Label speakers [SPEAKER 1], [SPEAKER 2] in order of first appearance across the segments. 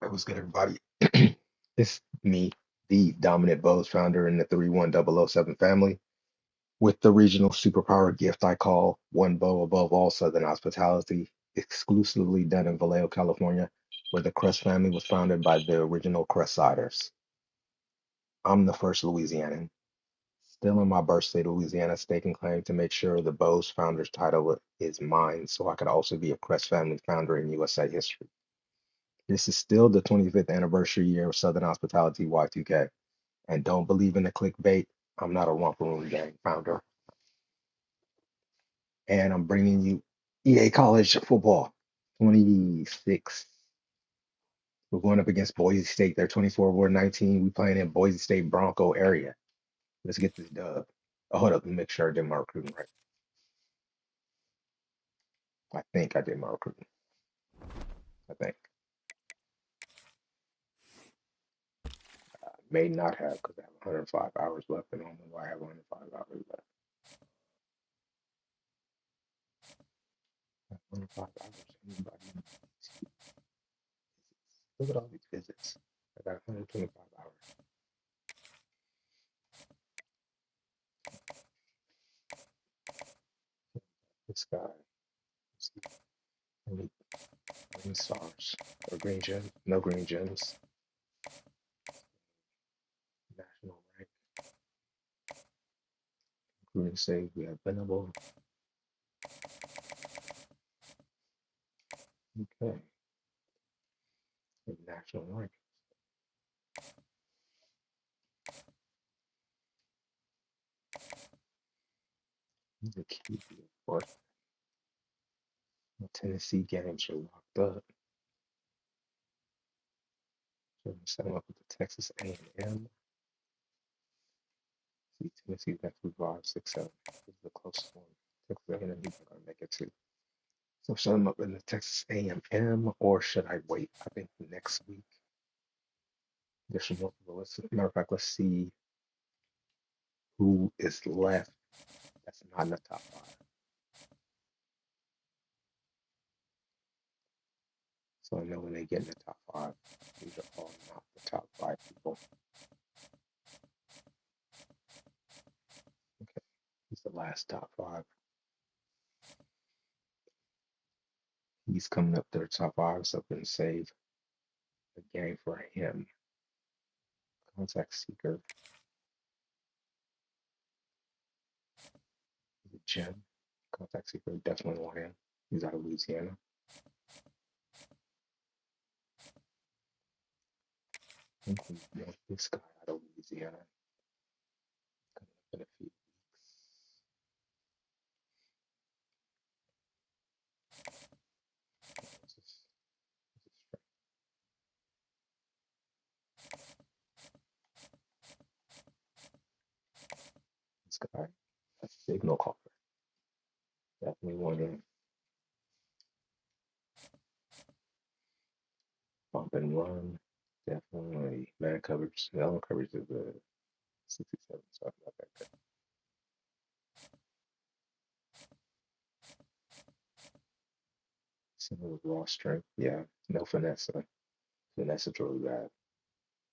[SPEAKER 1] It was good, everybody. It's me, the dominant Bose founder in the 31007 family, with the regional superpower gift I call One Bow above all Southern hospitality, exclusively done in Vallejo, California, where the Crest family was founded by the original Crestsiders. I'm the first Louisianan, still in my birth state, Louisiana, staking claim to make sure the Bose founder's title is mine, so I could also be a Crest family founder in USA history. This is still the 25th anniversary year of Southern Hospitality Y2K. And don't believe in the clickbait. I'm not a Romper Room Gang founder. And I'm bringing you EA College football 26. We're going up against Boise State. They're 24, we're 19. We playing in Boise State Bronco area. Let's get this dub. Oh, hold up, let me make sure I did my recruiting right. I think I did my recruiting. I think. I may not have because I have 105 hours left, and I don't know why I have 105 hours left. 105 hours. Anybody? Look at all these visits. I got 125 hours. This guy. Only green stars or green gems. No green gems. National rank. Green save. We have Venable. Okay. And national rank. The key, of course. The Tennessee games are locked up. So we set them up with the Texas A&M. See, Tennessee next week 5, 6, 7. This is the closest one. Texas A&M, he's not gonna make it too. So set them up in the Texas A&M, or should I wait? I think next week there's some more people. Matter of fact, let's see who is left that's not in the top five. So I know when they get in the top five, these are all not the top five people. Okay, he's the last top five. He's coming up to the top five, so I can save a game for him. Contact Seeker, he's a gem. Contact Seeker, definitely want him. He's out of Louisiana. I think we want this guy out of Louisiana. Coming up in a few weeks. What's this? This guy, a signal caller. Definitely want him. Bump and run. Definitely man coverage. Zone coverage is a 67. So not that good. Similar with raw strength. Yeah, no finesse. Finesse is really bad.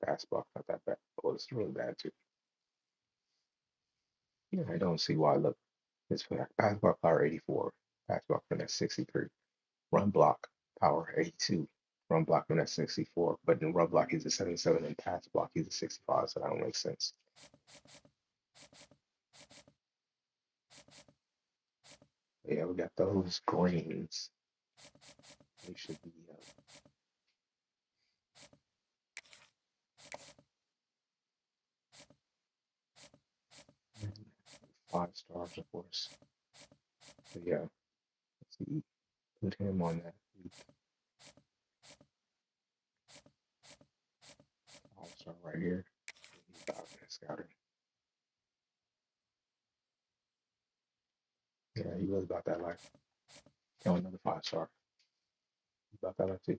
[SPEAKER 1] Pass block, not that bad. Oh, it's really bad too. Yeah, I don't see why. Look, it's pass block power 84. Pass block finesse 63. Run block power 82. Run block finesse 64. But in run block, he's a 77. And pass block, he's a 65. So that don't make sense. Yeah, we got those greens. They should be 5 stars, of course. So yeah, let's see. Put him on that 5 star right here. He's out there scouting. Yeah, he was about that life. Oh, another 5 star. About that life too.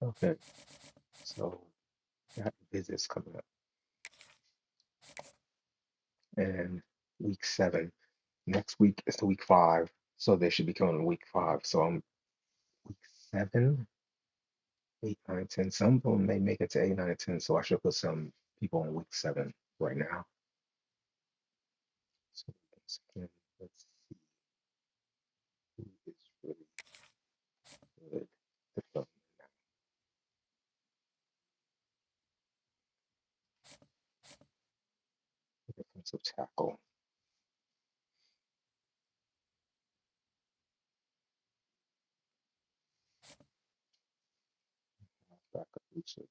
[SPEAKER 1] Okay, so we have visits coming up. And week 7. Next week is the week 5. So they should be coming in week 5. So I'm week 7. 8, 9, 10. Some of them may make it to 8, 9, and 10. So I should put some people on week 7 right now. So once again, let's see who is really good to film now. Defensive tackle. Backup receiver.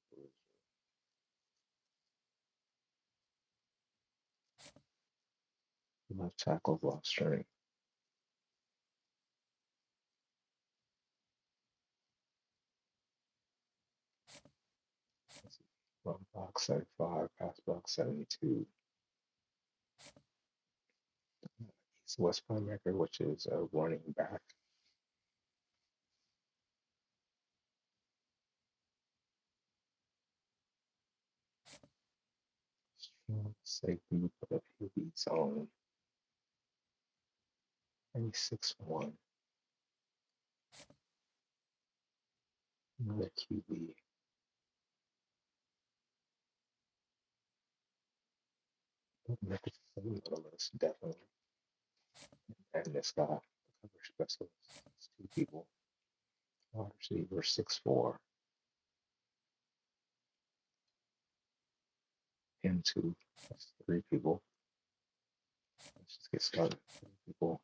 [SPEAKER 1] Left tackle rostering. Run block 75, pass block 72. East West playmaker, which is a running back. Strong safety for the QB zone. 96-1. Another QB. Make it on the list, definitely. And this guy, the cover specialist, it's 2 people. Wide receiver 6'4". Him 2. That's 3 people. Let's just get started. 3 people.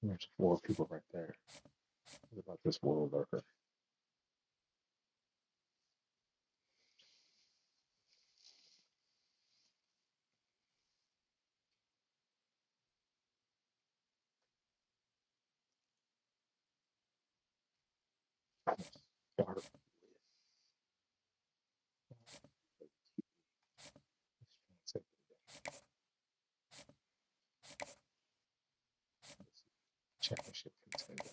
[SPEAKER 1] There's 4 people right there. What about this world lurker? Start with championship contender.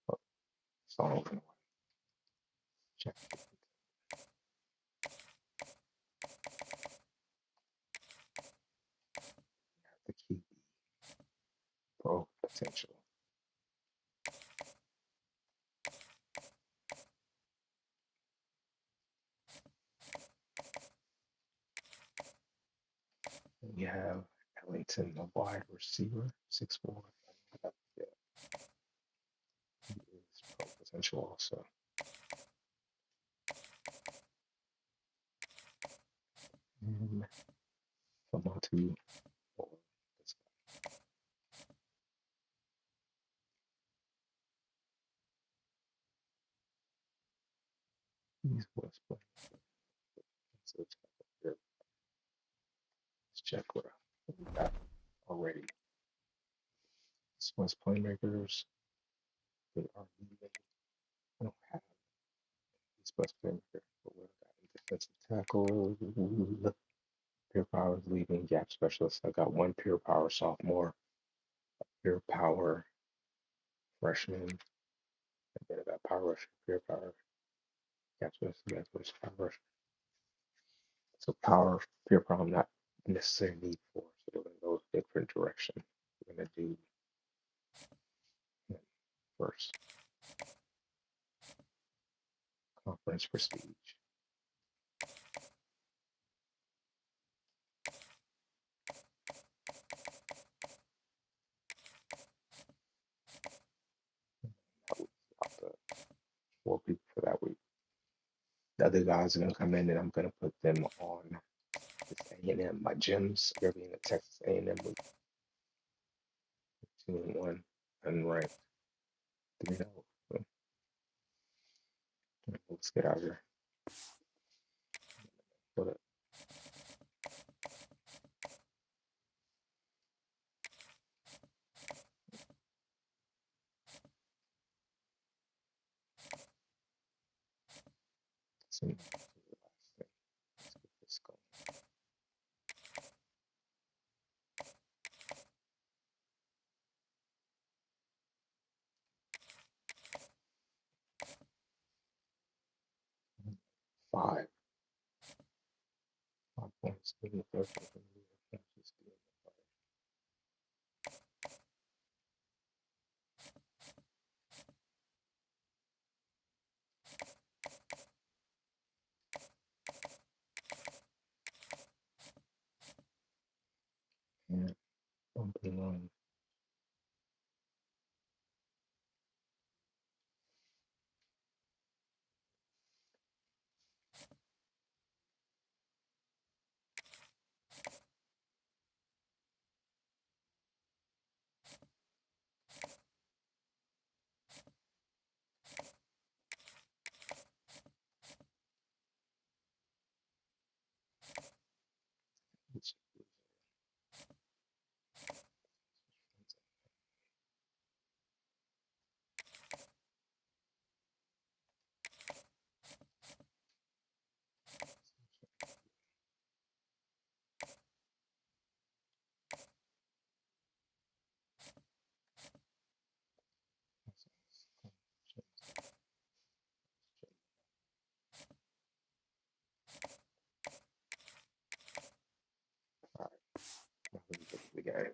[SPEAKER 1] Oh, song championship the QB pro potential. We have Ellington, the wide receiver, 6'4". Yeah, he is pro potential also. And Famatu, or this guy. He's West playing. So let's check what we got already. This West playmakers, they are leaving. I don't have these West playmakers, but what I got in defensive tackle, pure power is leaving, gap specialist. I got 1 pure power sophomore, pure power freshman, and then I got power rush, pure power, gap specialist, power rush. So power, pure power, I'm not necessarily need for. So we're gonna go a different direction. We're gonna do first conference prestige. That was about the 4 people for that week. The other guys are gonna come in, and I'm gonna put them on this A&M. My gyms, they're being a Texas A&M week 2-1, unranked 3-0. So let's get out of here. Put it. So, the last thing. Let's get this going. 5. 5 points in the first half. And something on. All right, now let me get to the game.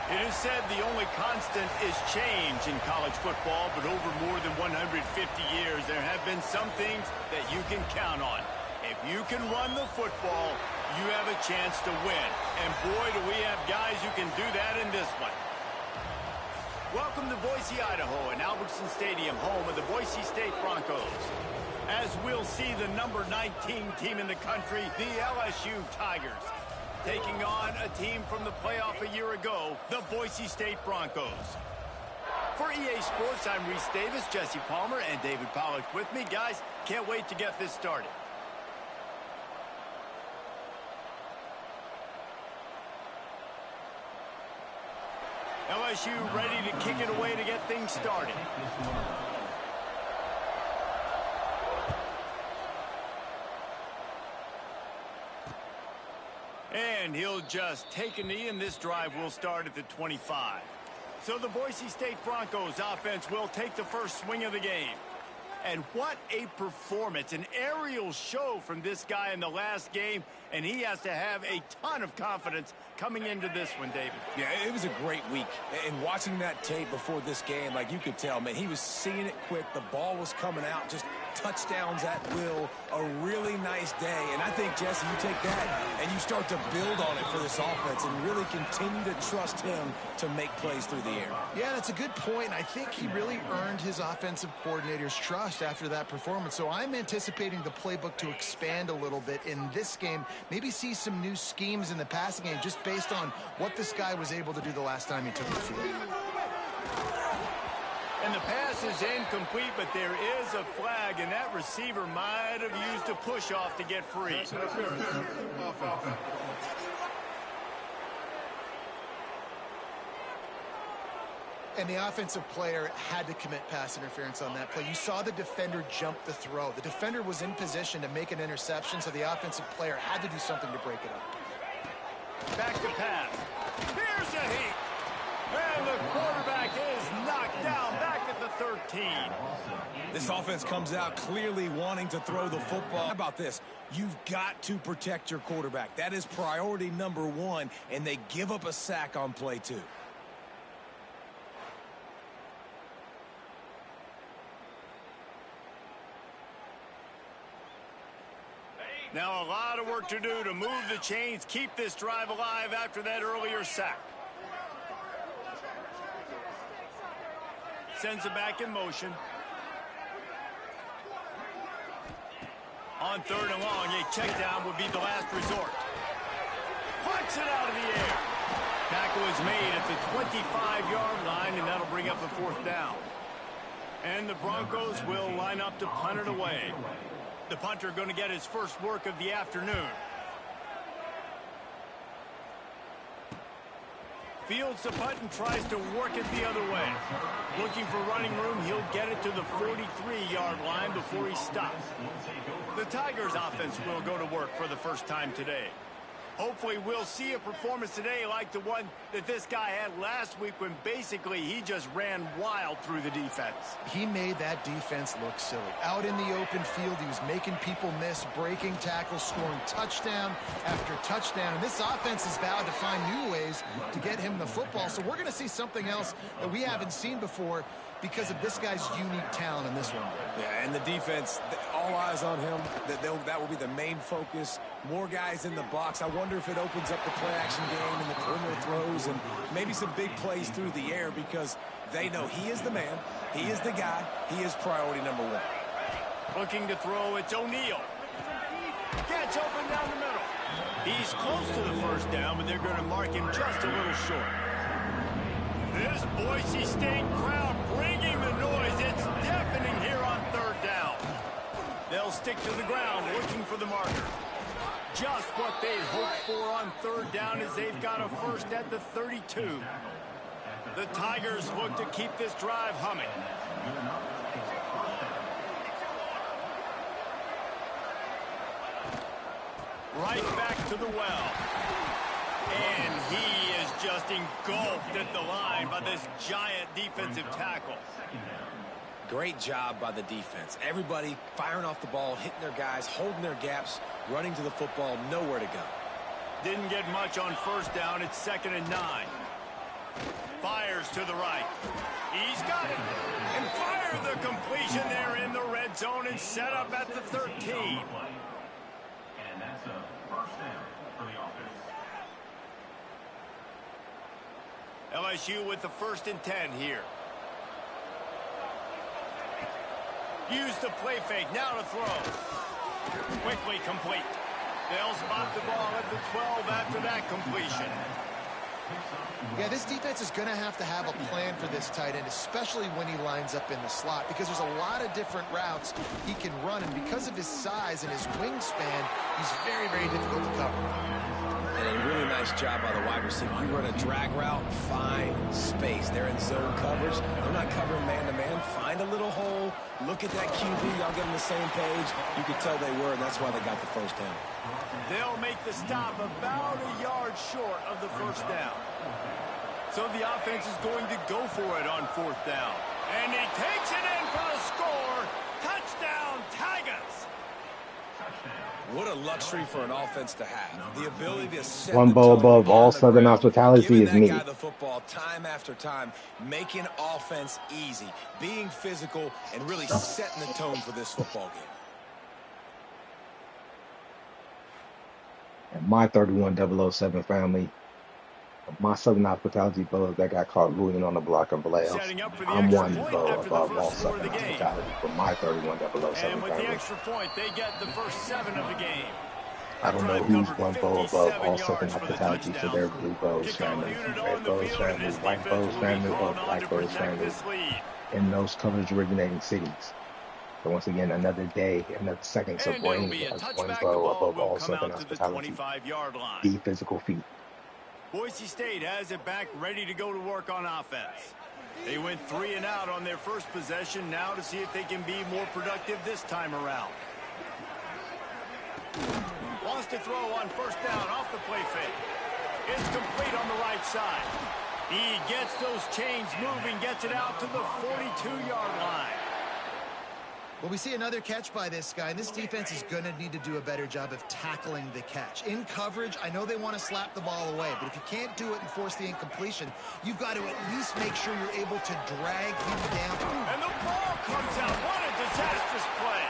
[SPEAKER 2] It is said the only constant is change in college football, but over more than 150 years, there have been some things that you can count on. If you can run the football, you have a chance to win. And boy, do we have guys who can do that in this one. Welcome to Boise, Idaho, and Albertson Stadium, home of the Boise State Broncos. As we'll see the number 19 team in the country, the LSU Tigers, taking on a team from the playoff a year ago, the Boise State Broncos. For EA Sports, I'm Reese Davis, Jesse Palmer, and David Pollack with me. Guys, can't wait to get this started. LSU ready to kick it away to get things started. And he'll just take a knee, and this drive will start at the 25. So the Boise State Broncos offense will take the first swing of the game. And what a performance, an aerial show from this guy in the last game, and he has to have a ton of confidence coming into this one, David.
[SPEAKER 3] Yeah, it was a great week. And watching that tape before this game, like you could tell, man, he was seeing it quick. The ball was coming out, just touchdowns at will. A really nice day. And I think, Jesse, you take that and you start to build on it for this offense and really continue to trust him to make plays through the air.
[SPEAKER 4] Yeah, that's a good point. I think he really earned his offensive coordinator's trust after that performance. So I'm anticipating the playbook to expand a little bit in this game. Maybe see some new schemes in the passing game just based on what this guy was able to do the last time he took the field.
[SPEAKER 2] And the pass is incomplete, but there is a flag, and that receiver might have used a push-off to get free.
[SPEAKER 4] And the offensive player had to commit pass interference on that play. You saw the defender jump the throw. The defender was in position to make an interception, so the offensive player had to do something to break it up.
[SPEAKER 2] Back to pass. Here's a heat. And the quarterback is knocked down back at the 13.
[SPEAKER 3] This offense comes out clearly wanting to throw the football. How about this? You've got to protect your quarterback. That is priority number one, and they give up a sack on play 2.
[SPEAKER 2] Now a lot of work to do to move the chains, keep this drive alive after that earlier sack. Sends it back in motion. On 3rd and long, a check down would be the last resort. Punts it out of the air. Tackle is made at the 25-yard line, and that'll bring up a 4th down. And the Broncos will line up to punt it away. The punter going to get his first work of the afternoon. Fields the punt and tries to work it the other way. Looking for running room, he'll get it to the 43-yard line before he stops. The Tigers offense will go to work for the first time today. Hopefully we'll see a performance today like the one that this guy had last week when basically he just ran wild through the defense.
[SPEAKER 4] He made that defense look silly. Out in the open field, he was making people miss, breaking tackles, scoring touchdown after touchdown. And this offense is vowed to find new ways to get him the football. So we're going to see something else that we haven't seen before because of this guy's unique talent in this one.
[SPEAKER 3] Yeah, and the defense, all eyes on him. That will be the main focus. More guys in the box. I wonder if it opens up the play-action game and the perimeter throws and maybe some big plays through the air because they know he is the man, he is the guy, he is priority number one.
[SPEAKER 2] Looking to throw, it's O'Neal. Gets open down the middle. He's close to the first down, but they're going to mark him just a little short. This Boise State crowd bringing the noise. It's deafening here on third down. They'll stick to the ground looking for the marker. Just what they'd hoped for on third down as they've got a first at the 32. The Tigers look to keep this drive humming. Right back to the well. And he is just engulfed at the line by this giant defensive tackle.
[SPEAKER 3] Great job by the defense. Everybody firing off the ball, hitting their guys, holding their gaps, running to the football, nowhere to go.
[SPEAKER 2] Didn't get much on first down. It's 2nd and 9. Fires to the right. He's got it. And fire the completion there in the red zone and set up at the 13.
[SPEAKER 5] And that's a first down for the offense.
[SPEAKER 2] LSU with the 1st and 10 here. Use the play fake. Now to throw. Quickly complete. They'll spot the ball at the 12 after that completion.
[SPEAKER 4] Yeah, this defense is going to have a plan for this tight end, especially when he lines up in the slot, because there's a lot of different routes he can run, and because of his size and his wingspan, he's very, very difficult to cover.
[SPEAKER 3] And a really nice job by the wide receiver. You run a drag route, find space. They're in zone coverage. They're not covering man-to-man. Find a little hole. Look at that QB. Y'all get on the same page. You could tell they were, and that's why they got the first down.
[SPEAKER 2] They'll make the stop about a yard short of the first down. So the offense is going to go for it on 4th down. And he takes it in for the score. Touchdown, Tigers.
[SPEAKER 3] What a luxury for an offense to have. The ability to set
[SPEAKER 1] One
[SPEAKER 3] the
[SPEAKER 1] bow
[SPEAKER 3] tone
[SPEAKER 1] above all
[SPEAKER 3] on the
[SPEAKER 1] Southern
[SPEAKER 3] ground,
[SPEAKER 1] hospitality is
[SPEAKER 3] giving
[SPEAKER 1] me.
[SPEAKER 3] that guy the football time after time, making offense easy, being physical, and really setting the tone for this football game.
[SPEAKER 1] And my 31007 family, my Southern hospitality bows that got caught moving on the block of Blair. I'm one bow above all Southern hospitality for my 31007
[SPEAKER 2] And with the
[SPEAKER 1] family.
[SPEAKER 2] extra point, they get the first 7 of the game.
[SPEAKER 1] I don't know who's one bow above all Southern hospitality for their blue bows family, red bows family, white bows family, or black bows family in those coverage originating cities. So once again, another day, another seconds of rain as one bow above all Southern hospitality. The physical feat.
[SPEAKER 2] Boise State has it back, ready to go to work on offense. They went 3 and out on their first possession, now to see if they can be more productive this time around. Wants to throw on first down off the play fake. It's complete on the right side. He gets those chains moving, gets it out to the 42-yard line.
[SPEAKER 4] Well, we see another catch by this guy, and this defense is going to need to do a better job of tackling the catch. In coverage, I know they want to slap the ball away, but if you can't do it and force the incompletion, you've got to at least make sure you're able to drag him down.
[SPEAKER 2] And the ball comes out. What a disastrous play.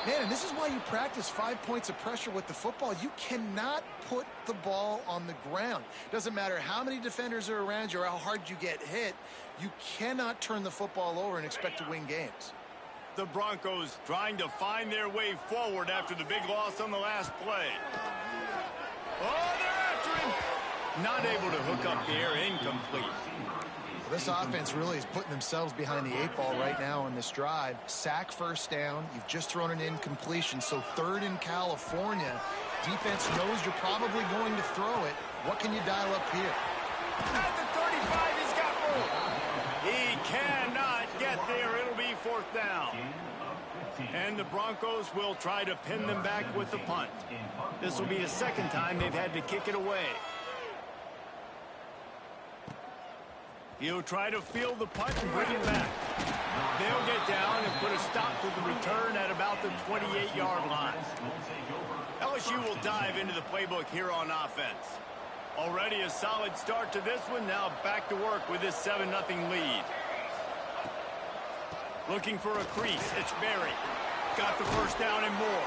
[SPEAKER 4] Man, and this is why you practice 5 points of pressure with the football. You cannot put the ball on the ground. Doesn't matter how many defenders are around you or how hard you get hit, you cannot turn the football over and expect to win games.
[SPEAKER 2] The Broncos trying to find their way forward after the big loss on the last play. Oh, they're after him. Not able to hook up the air, incomplete.
[SPEAKER 4] Well, this offense really is putting themselves behind the 8 ball right now on this drive. Sack first down. You've just thrown an incompletion, so 3rd in California. Defense knows you're probably going to throw it. What can you dial up here?
[SPEAKER 2] At the And the Broncos will try to pin them back with the punt. This will be the second time they've had to kick it away. He'll try to field the punt and bring it back. They'll get down and put a stop to the return at about the 28-yard line. LSU will dive into the playbook here on offense. Already a solid start to this one. Now back to work with this 7-0 lead. Looking for a crease. It's Berry. Got the first down and more.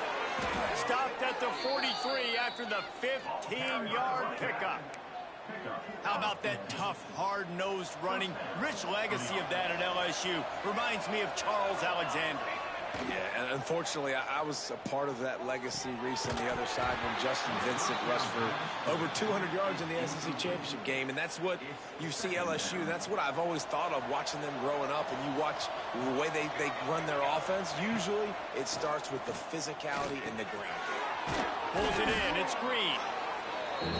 [SPEAKER 2] Stopped at the 43 after the 15-yard pickup. How about that tough, hard-nosed running? Rich legacy of that at LSU. Reminds me of Charles Alexander.
[SPEAKER 3] Yeah, and unfortunately, I was a part of that legacy, Reese, on the other side when Justin Vincent rushed for over 200 yards in the SEC championship game. And that's what you see LSU. That's what I've always thought of watching them growing up. And you watch the way they run their offense. Usually, it starts with the physicality in the ground game.
[SPEAKER 2] Pulls it in. It's Green.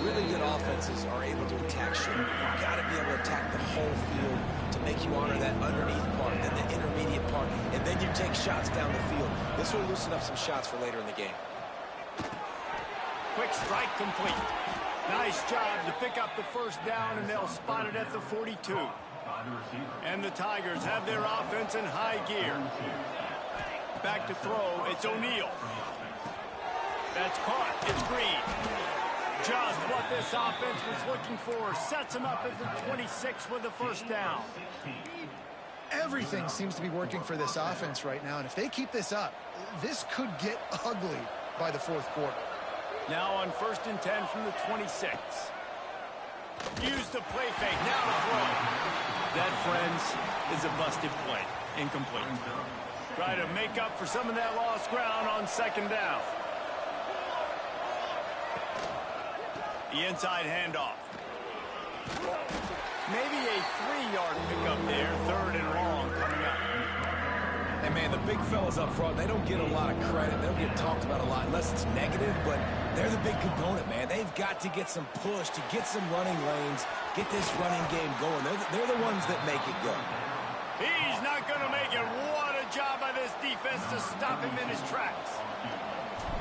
[SPEAKER 3] Really good offenses are able to attack shape. You've got to be able to attack the whole field to make you honor that underneath part, then the intermediate part, and then you take shots down the field. This will loosen up some shots for later in the game.
[SPEAKER 2] Quick strike complete. Nice job to pick up the first down, and they'll spot it at the 42. And the Tigers have their offense in high gear. Back to throw. It's O'Neal. That's caught. It's Green. Just what this offense was looking for. Sets him up at the 26 with the first down.
[SPEAKER 4] Everything seems to be working for this offense right now, and if they keep this up, this could get ugly by the fourth quarter.
[SPEAKER 2] Now on 1st and 10 from the 26. Use the play fake. Now to throw. That, friends, is a busted play. Incomplete. Try to make up for some of that lost ground on 2nd down. The inside handoff. Maybe a 3-yard pickup there. 3rd and long coming up.
[SPEAKER 3] And, man, the big fellas up front, they don't get a lot of credit. They don't get talked about a lot unless it's negative, but they're the big component, man. They've got to get some push, to get some running lanes, get this running game going. They're the ones that make it go.
[SPEAKER 2] He's not going to make it. What a job by this defense to stop him in his tracks.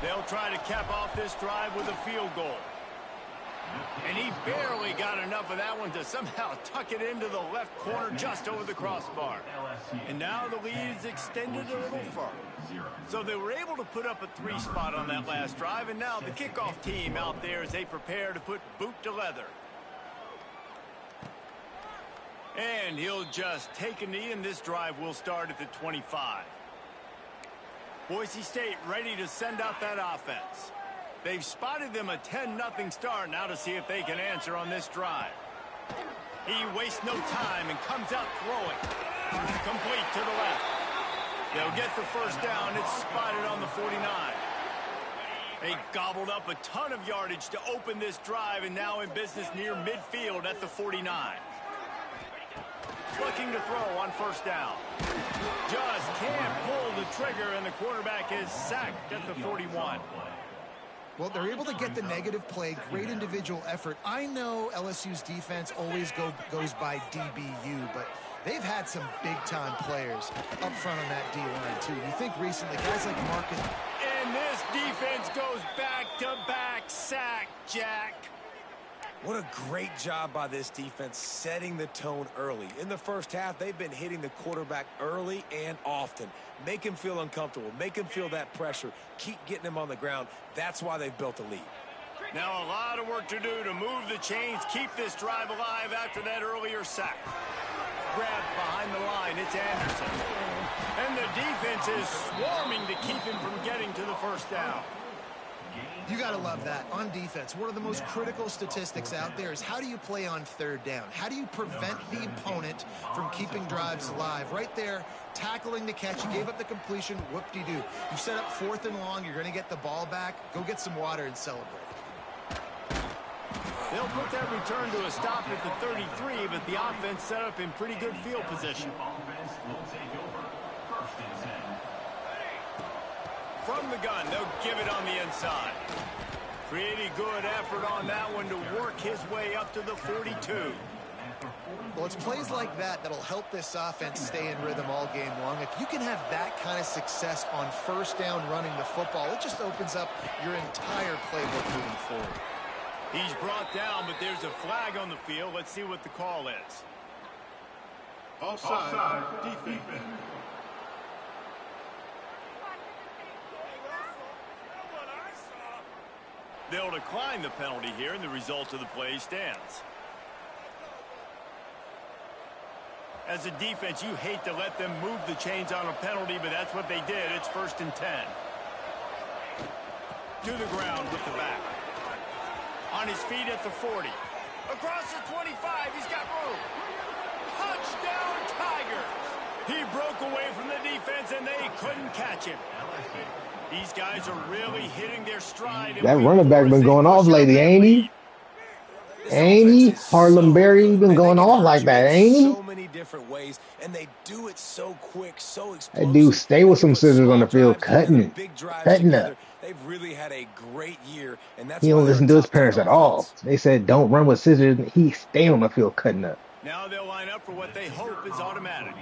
[SPEAKER 2] They'll try to cap off this drive with a field goal. And he barely got enough of that one to somehow tuck it into the left corner just over the crossbar. And now the lead is extended a little further. So they were able to put up a 3 spot on that last drive, and now the kickoff team out there as they prepare to put boot to leather. And he'll just take a knee, and this drive will start at the 25. Boise State ready to send out that offense. They've spotted them a 10-0 start now to see if they can answer on this drive. He wastes no time and comes out throwing. Complete to the left. They'll get the first down. It's spotted on the 49. They gobbled up a ton of yardage to open this drive, and now in business near midfield at the 49. Looking to throw on 1st down. Just can't pull the trigger, and the quarterback is sacked at the 41.
[SPEAKER 4] Well, they're able to get the negative play, great individual effort. I know LSU's defense always goes by DBU, but they've had some big-time players up front on that D-line, too. You think recently, guys like Marcus.
[SPEAKER 2] And this defense goes back-to-back sack, Jack.
[SPEAKER 3] What a great job by this defense setting the tone early. In the first half, they've been hitting the quarterback early and often. Make him feel uncomfortable. Make him feel that pressure. Keep getting him on the ground. That's why they've built a lead.
[SPEAKER 2] Now a lot of work to do to move the chains, keep this drive alive after that earlier sack. Grabbed behind the line, it's Anderson. And the defense is swarming to keep him from getting to the first down.
[SPEAKER 4] You got to love that. On defense, one of the most critical statistics out there is how do you play on 3rd down? How do you prevent the opponent from keeping drives alive? Right there, tackling the catch. You gave up the completion. Whoop-de-doo. You set up 4th and long. You're going to get the ball back. Go get some water and celebrate.
[SPEAKER 2] They'll put that return to a stop at the 33, but the offense set up in pretty good field position. From the gun, they'll give it on the inside. Pretty good effort on that one to work his way up to the 42.
[SPEAKER 4] Well, it's plays like that that'll help this offense stay in rhythm all game long. If you can have that kind of success on first down running the football, it just opens up your entire playbook moving forward.
[SPEAKER 2] He's brought down, but there's a flag on the field. Let's see what the call is.
[SPEAKER 5] Offside defense.
[SPEAKER 2] They'll decline the penalty here, and the result of the play stands. As a defense, you hate to let them move the chains on a penalty, but that's what they did. It's 1st and 10. To the ground with the back. On his feet at the 40. Across the 25, he's got room. Touchdown, Tigers! He broke away from the defense, and they couldn't catch him. These guys are really hitting their stride.
[SPEAKER 1] That running back been going off lately, ain't he? Ain't he? Harlem Berry been going off like that, ain't he?
[SPEAKER 3] So many different ways, and they do it so quick, so explosive.
[SPEAKER 1] That dude stay with some scissors on the field, cutting up.
[SPEAKER 3] They've really had a great year, and that's
[SPEAKER 1] He don't listen to his parents at all. They said don't run with scissors. He stay on the field cutting up.
[SPEAKER 2] Now they'll line up for what they hope is automatic.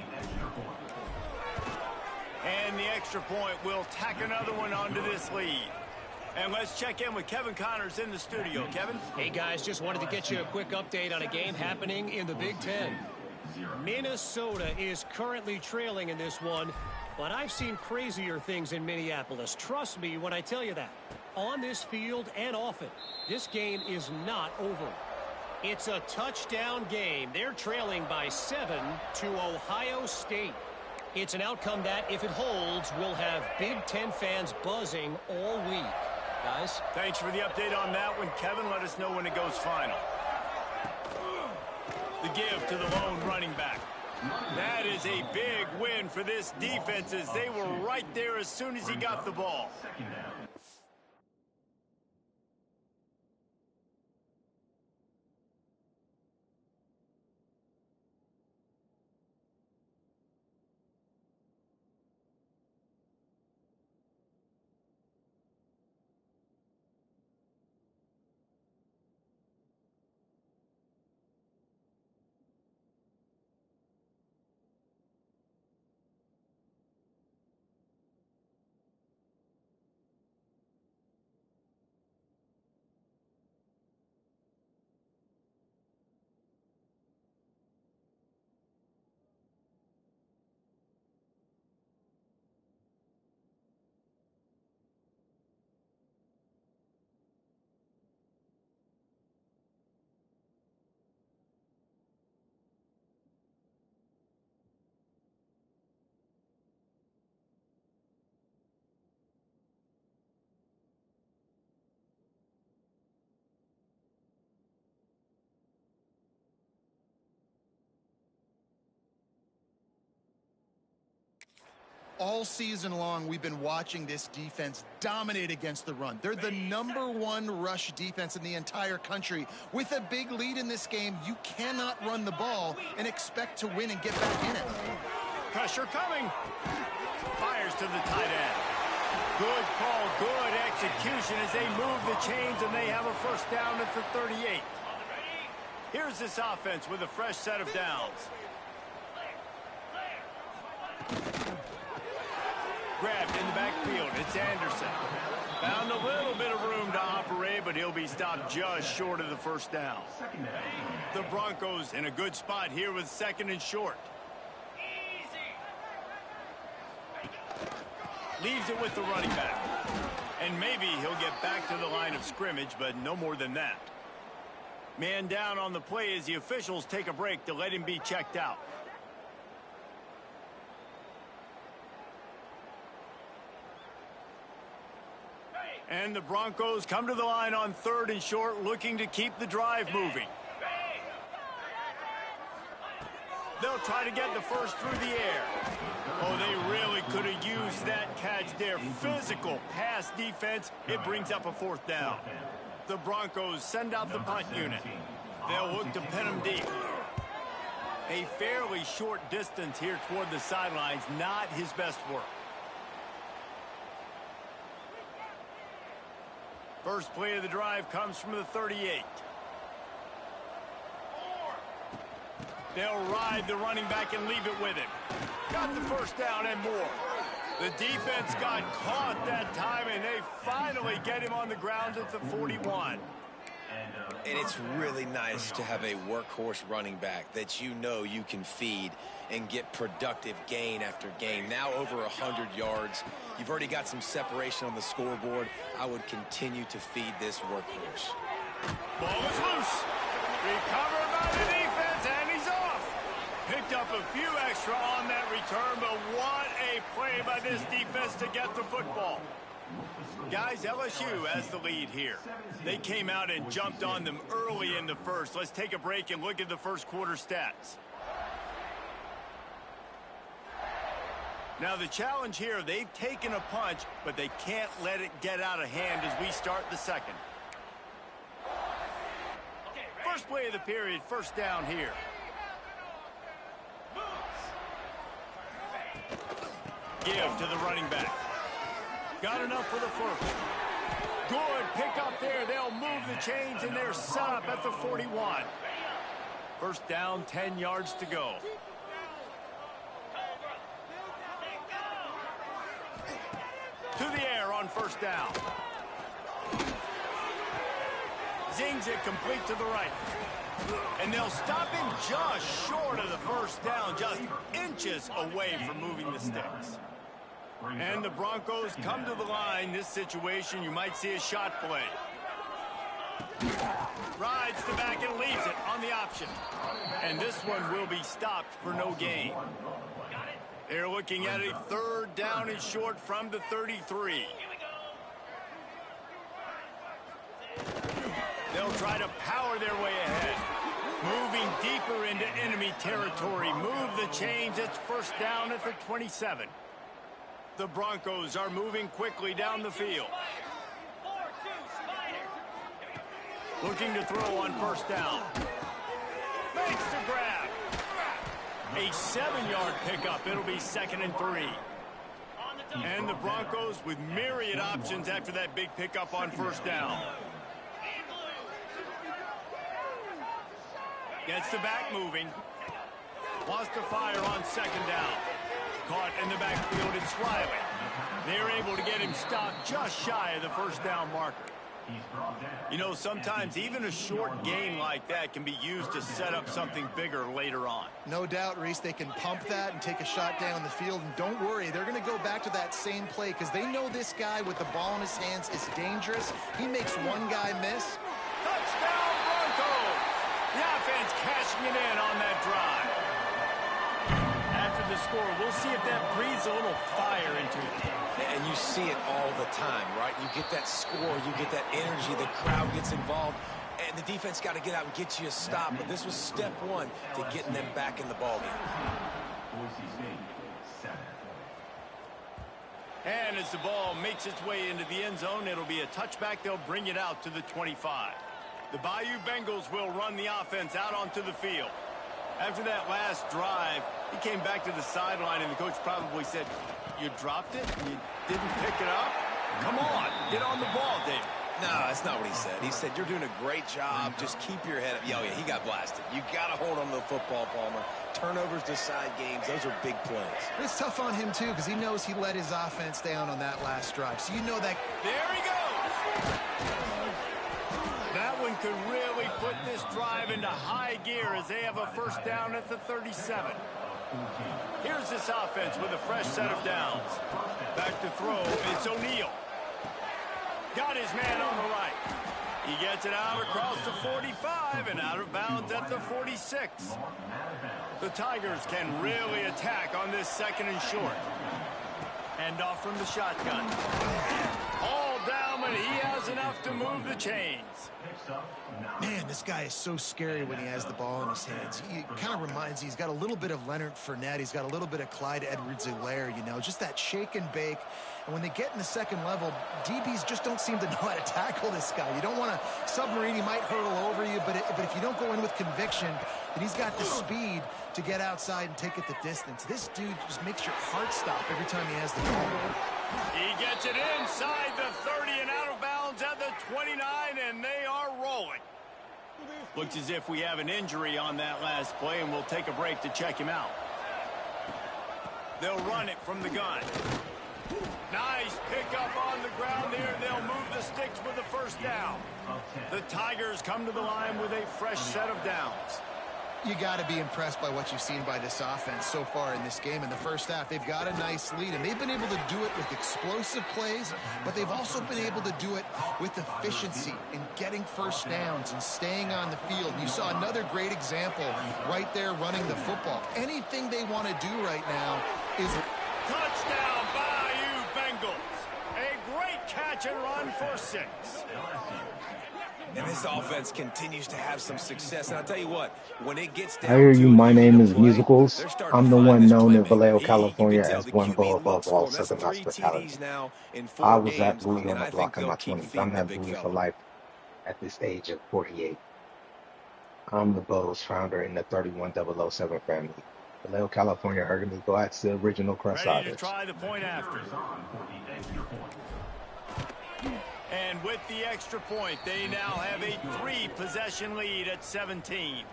[SPEAKER 2] And the extra point will tack another one onto this lead. And let's check in with Kevin Connors in the studio. Kevin?
[SPEAKER 6] Hey, guys, just wanted to get you a quick update on a game happening in the Big Ten. Minnesota is currently trailing in this one, but I've seen crazier things in Minneapolis. Trust me when I tell you that. On this field and off it, this game is not over. It's a touchdown game. They're trailing by 7 to Ohio State. It's an outcome that, if it holds, will have Big Ten fans buzzing all week. Guys?
[SPEAKER 2] Thanks for the update on that one, Kevin. Let us know when it goes final. The give to the lone running back. That is a big win for this defense as they were right there as soon as he got the ball.
[SPEAKER 4] All season long, we've been watching this defense dominate against the run. They're the #1 rush defense in the entire country. With a big lead in this game, you cannot run the ball and expect to win and get back in it.
[SPEAKER 2] Pressure coming. Fires to the tight end. Good call, good execution as they move the chains, and they have a first down at the 38. Here's this offense with a fresh set of downs. Grabbed in the backfield. It's Anderson. Found a little bit of room to operate, but he'll be stopped just short of the first down. The Broncos in a good spot here with 2nd and short. Leaves it with the running back. And maybe he'll get back to the line of scrimmage, but no more than that. Man down on the play as the officials take a break to let him be checked out. And the Broncos come to the line on 3rd and short, looking to keep the drive moving. They'll try to get the first through the air. Oh, they really could have used that catch there. Physical pass defense. It brings up a 4th down. The Broncos send out the punt unit. They'll look to pin them deep. A fairly short distance here toward the sidelines. Not his best work. First play of the drive comes from the 38. They'll ride the running back and leave it with him. Got the first down and more. The defense got caught that time, and they finally get him on the ground at the 41.
[SPEAKER 3] And it's really nice to have a workhorse running back that you know you can feed and get productive gain after gain. Now over 100 yards. You've already got some separation on the scoreboard. I would continue to feed this workhorse.
[SPEAKER 2] Ball is loose. Recovered by the defense, and he's off. Picked up a few extra on that return, but what a play by this defense to get the football. Guys, LSU has the lead here. They came out and jumped on them early in the first. Let's take a break and look at the first quarter stats. Now the challenge here, they've taken a punch, but they can't let it get out of hand as we start the second. First play of the period, first down here. Give to the running back. Got enough for the first. Good pick up there. They'll move the chains, and they're set up at the 41. First down, 10 yards to go. To the air on first down. Zings it complete to the right. And they'll stop him just short of the first down, just inches away from moving the sticks. And the Broncos come to the line. This situation, you might see a shot play. Rides the back and leaves it on the option. And this one will be stopped for no gain. They're looking at a third down and short from the 33. They'll try to power their way ahead. Moving deeper into enemy territory. Move the chains. It's first down at the 27. The Broncos are moving quickly down the field. Looking to throw on first down. Makes the grab. A 7-yard pickup. It'll be 2nd and 3. And the Broncos with myriad options after that big pickup on first down. Gets the back moving. Wants to fire on second down. Caught in the backfield and Smiley. They're able to get him stopped just shy of the first down marker. You know, sometimes even a short gain like that can be used to set up something bigger later on.
[SPEAKER 4] No doubt, Reese, they can pump that and take a shot down the field. And don't worry, they're going to go back to that same play because they know this guy with the ball in his hands is dangerous. He makes one guy miss.
[SPEAKER 2] Touchdown, Broncos! The offense cashing it in on that drive. After the score, we'll see if that breathes a little fire into it.
[SPEAKER 3] And you see it all the time, right? You get that score, you get that energy, the crowd gets involved, and the defense got to get out and get you a stop. But this was step one to getting them back in the ballgame.
[SPEAKER 2] And as the ball makes its way into the end zone, it'll be a touchback. They'll bring it out to the 25. The Bayou Bengals will run the offense out onto the field. After that last drive, he came back to the sideline, and the coach probably said, "You dropped it? You didn't pick it up? Come on, get on the ball, David."
[SPEAKER 3] No, that's not what he said. He said, "You're doing a great job. Just keep your head up." Oh, yeah, he got blasted. You got to hold on to the football, Palmer. Turnovers decide games. Those are big plays.
[SPEAKER 4] It's tough on him, too, because he knows he let his offense down on that last drive. So you know that.
[SPEAKER 2] There he goes. That one could really put this drive into high gear as they have a first down at the 37. Here's this offense with a fresh set of downs. Back to throw, it's O'Neal. Got his man on the right. He gets it out across the 45 and out of bounds at the 46. The Tigers can really attack on this 2nd and short. Hand off from the shotgun. All down, but he has enough to move the chains.
[SPEAKER 4] Man, this guy is so scary when he has the ball in his hands. He kind of reminds me, he's got a little bit of Leonard Fournette. He's got a little bit of Clyde Edwards-Helaire, you know, just that shake and bake. And when they get in the second level, DBs just don't seem to know how to tackle this guy. You don't want to submarine. He might hurtle over you, but if you don't go in with conviction, then he's got the speed to get outside and take it the distance. This dude just makes your heart stop every time he has the ball.
[SPEAKER 2] He gets it inside the 30 and out of bounds at the 29, and they are rolling. Looks as if we have an injury on that last play, and we'll take a break to check him out. They'll run it from the gun. Nice pickup on the ground there. They'll move the sticks with the first down. The Tigers come to the line with a fresh set of downs.
[SPEAKER 4] You got to be impressed by what you've seen by this offense so far in this game. In the first half, they've got a nice lead, and they've been able to do it with explosive plays, but they've also been able to do it with efficiency in getting first downs and staying on the field. You saw another great example right there running the football. Anything they want to do right now is...
[SPEAKER 2] Touchdown, Bayou Bengals. A great catch and run for 6.
[SPEAKER 3] And this offense continues to have some success. And I'll tell you what, when it gets down
[SPEAKER 1] I hear you.
[SPEAKER 3] to
[SPEAKER 1] My
[SPEAKER 3] it,
[SPEAKER 1] name
[SPEAKER 3] you
[SPEAKER 1] is
[SPEAKER 3] play,
[SPEAKER 1] Musicals.
[SPEAKER 3] they're starting
[SPEAKER 1] I'm
[SPEAKER 3] to
[SPEAKER 1] the
[SPEAKER 3] find
[SPEAKER 1] one
[SPEAKER 3] this
[SPEAKER 1] known in
[SPEAKER 3] playmaker.
[SPEAKER 1] Vallejo,
[SPEAKER 3] You
[SPEAKER 1] California
[SPEAKER 3] can tell
[SPEAKER 1] as
[SPEAKER 3] the
[SPEAKER 1] one
[SPEAKER 3] QB
[SPEAKER 1] bow
[SPEAKER 3] looks
[SPEAKER 1] above
[SPEAKER 3] for
[SPEAKER 1] all
[SPEAKER 3] him. That's
[SPEAKER 1] Southern
[SPEAKER 3] 3
[SPEAKER 1] hospitality.
[SPEAKER 3] TDs now in 4
[SPEAKER 1] I was
[SPEAKER 3] games,
[SPEAKER 1] that Bowie on
[SPEAKER 3] and
[SPEAKER 1] the
[SPEAKER 3] I
[SPEAKER 1] block
[SPEAKER 3] think
[SPEAKER 1] in
[SPEAKER 3] they'll
[SPEAKER 1] my
[SPEAKER 3] keep
[SPEAKER 1] 20s.
[SPEAKER 3] feeding
[SPEAKER 1] I'm
[SPEAKER 3] the
[SPEAKER 1] that
[SPEAKER 3] big
[SPEAKER 1] Bowie for
[SPEAKER 3] fella.
[SPEAKER 1] life at this age of 48. I'm the Bows founder in the 31007 family. Vallejo, California heard me. Go out to the original
[SPEAKER 2] Ready to
[SPEAKER 1] Crusaders.
[SPEAKER 2] try the point after. And with the extra point, they now have a 3-possession lead at 17.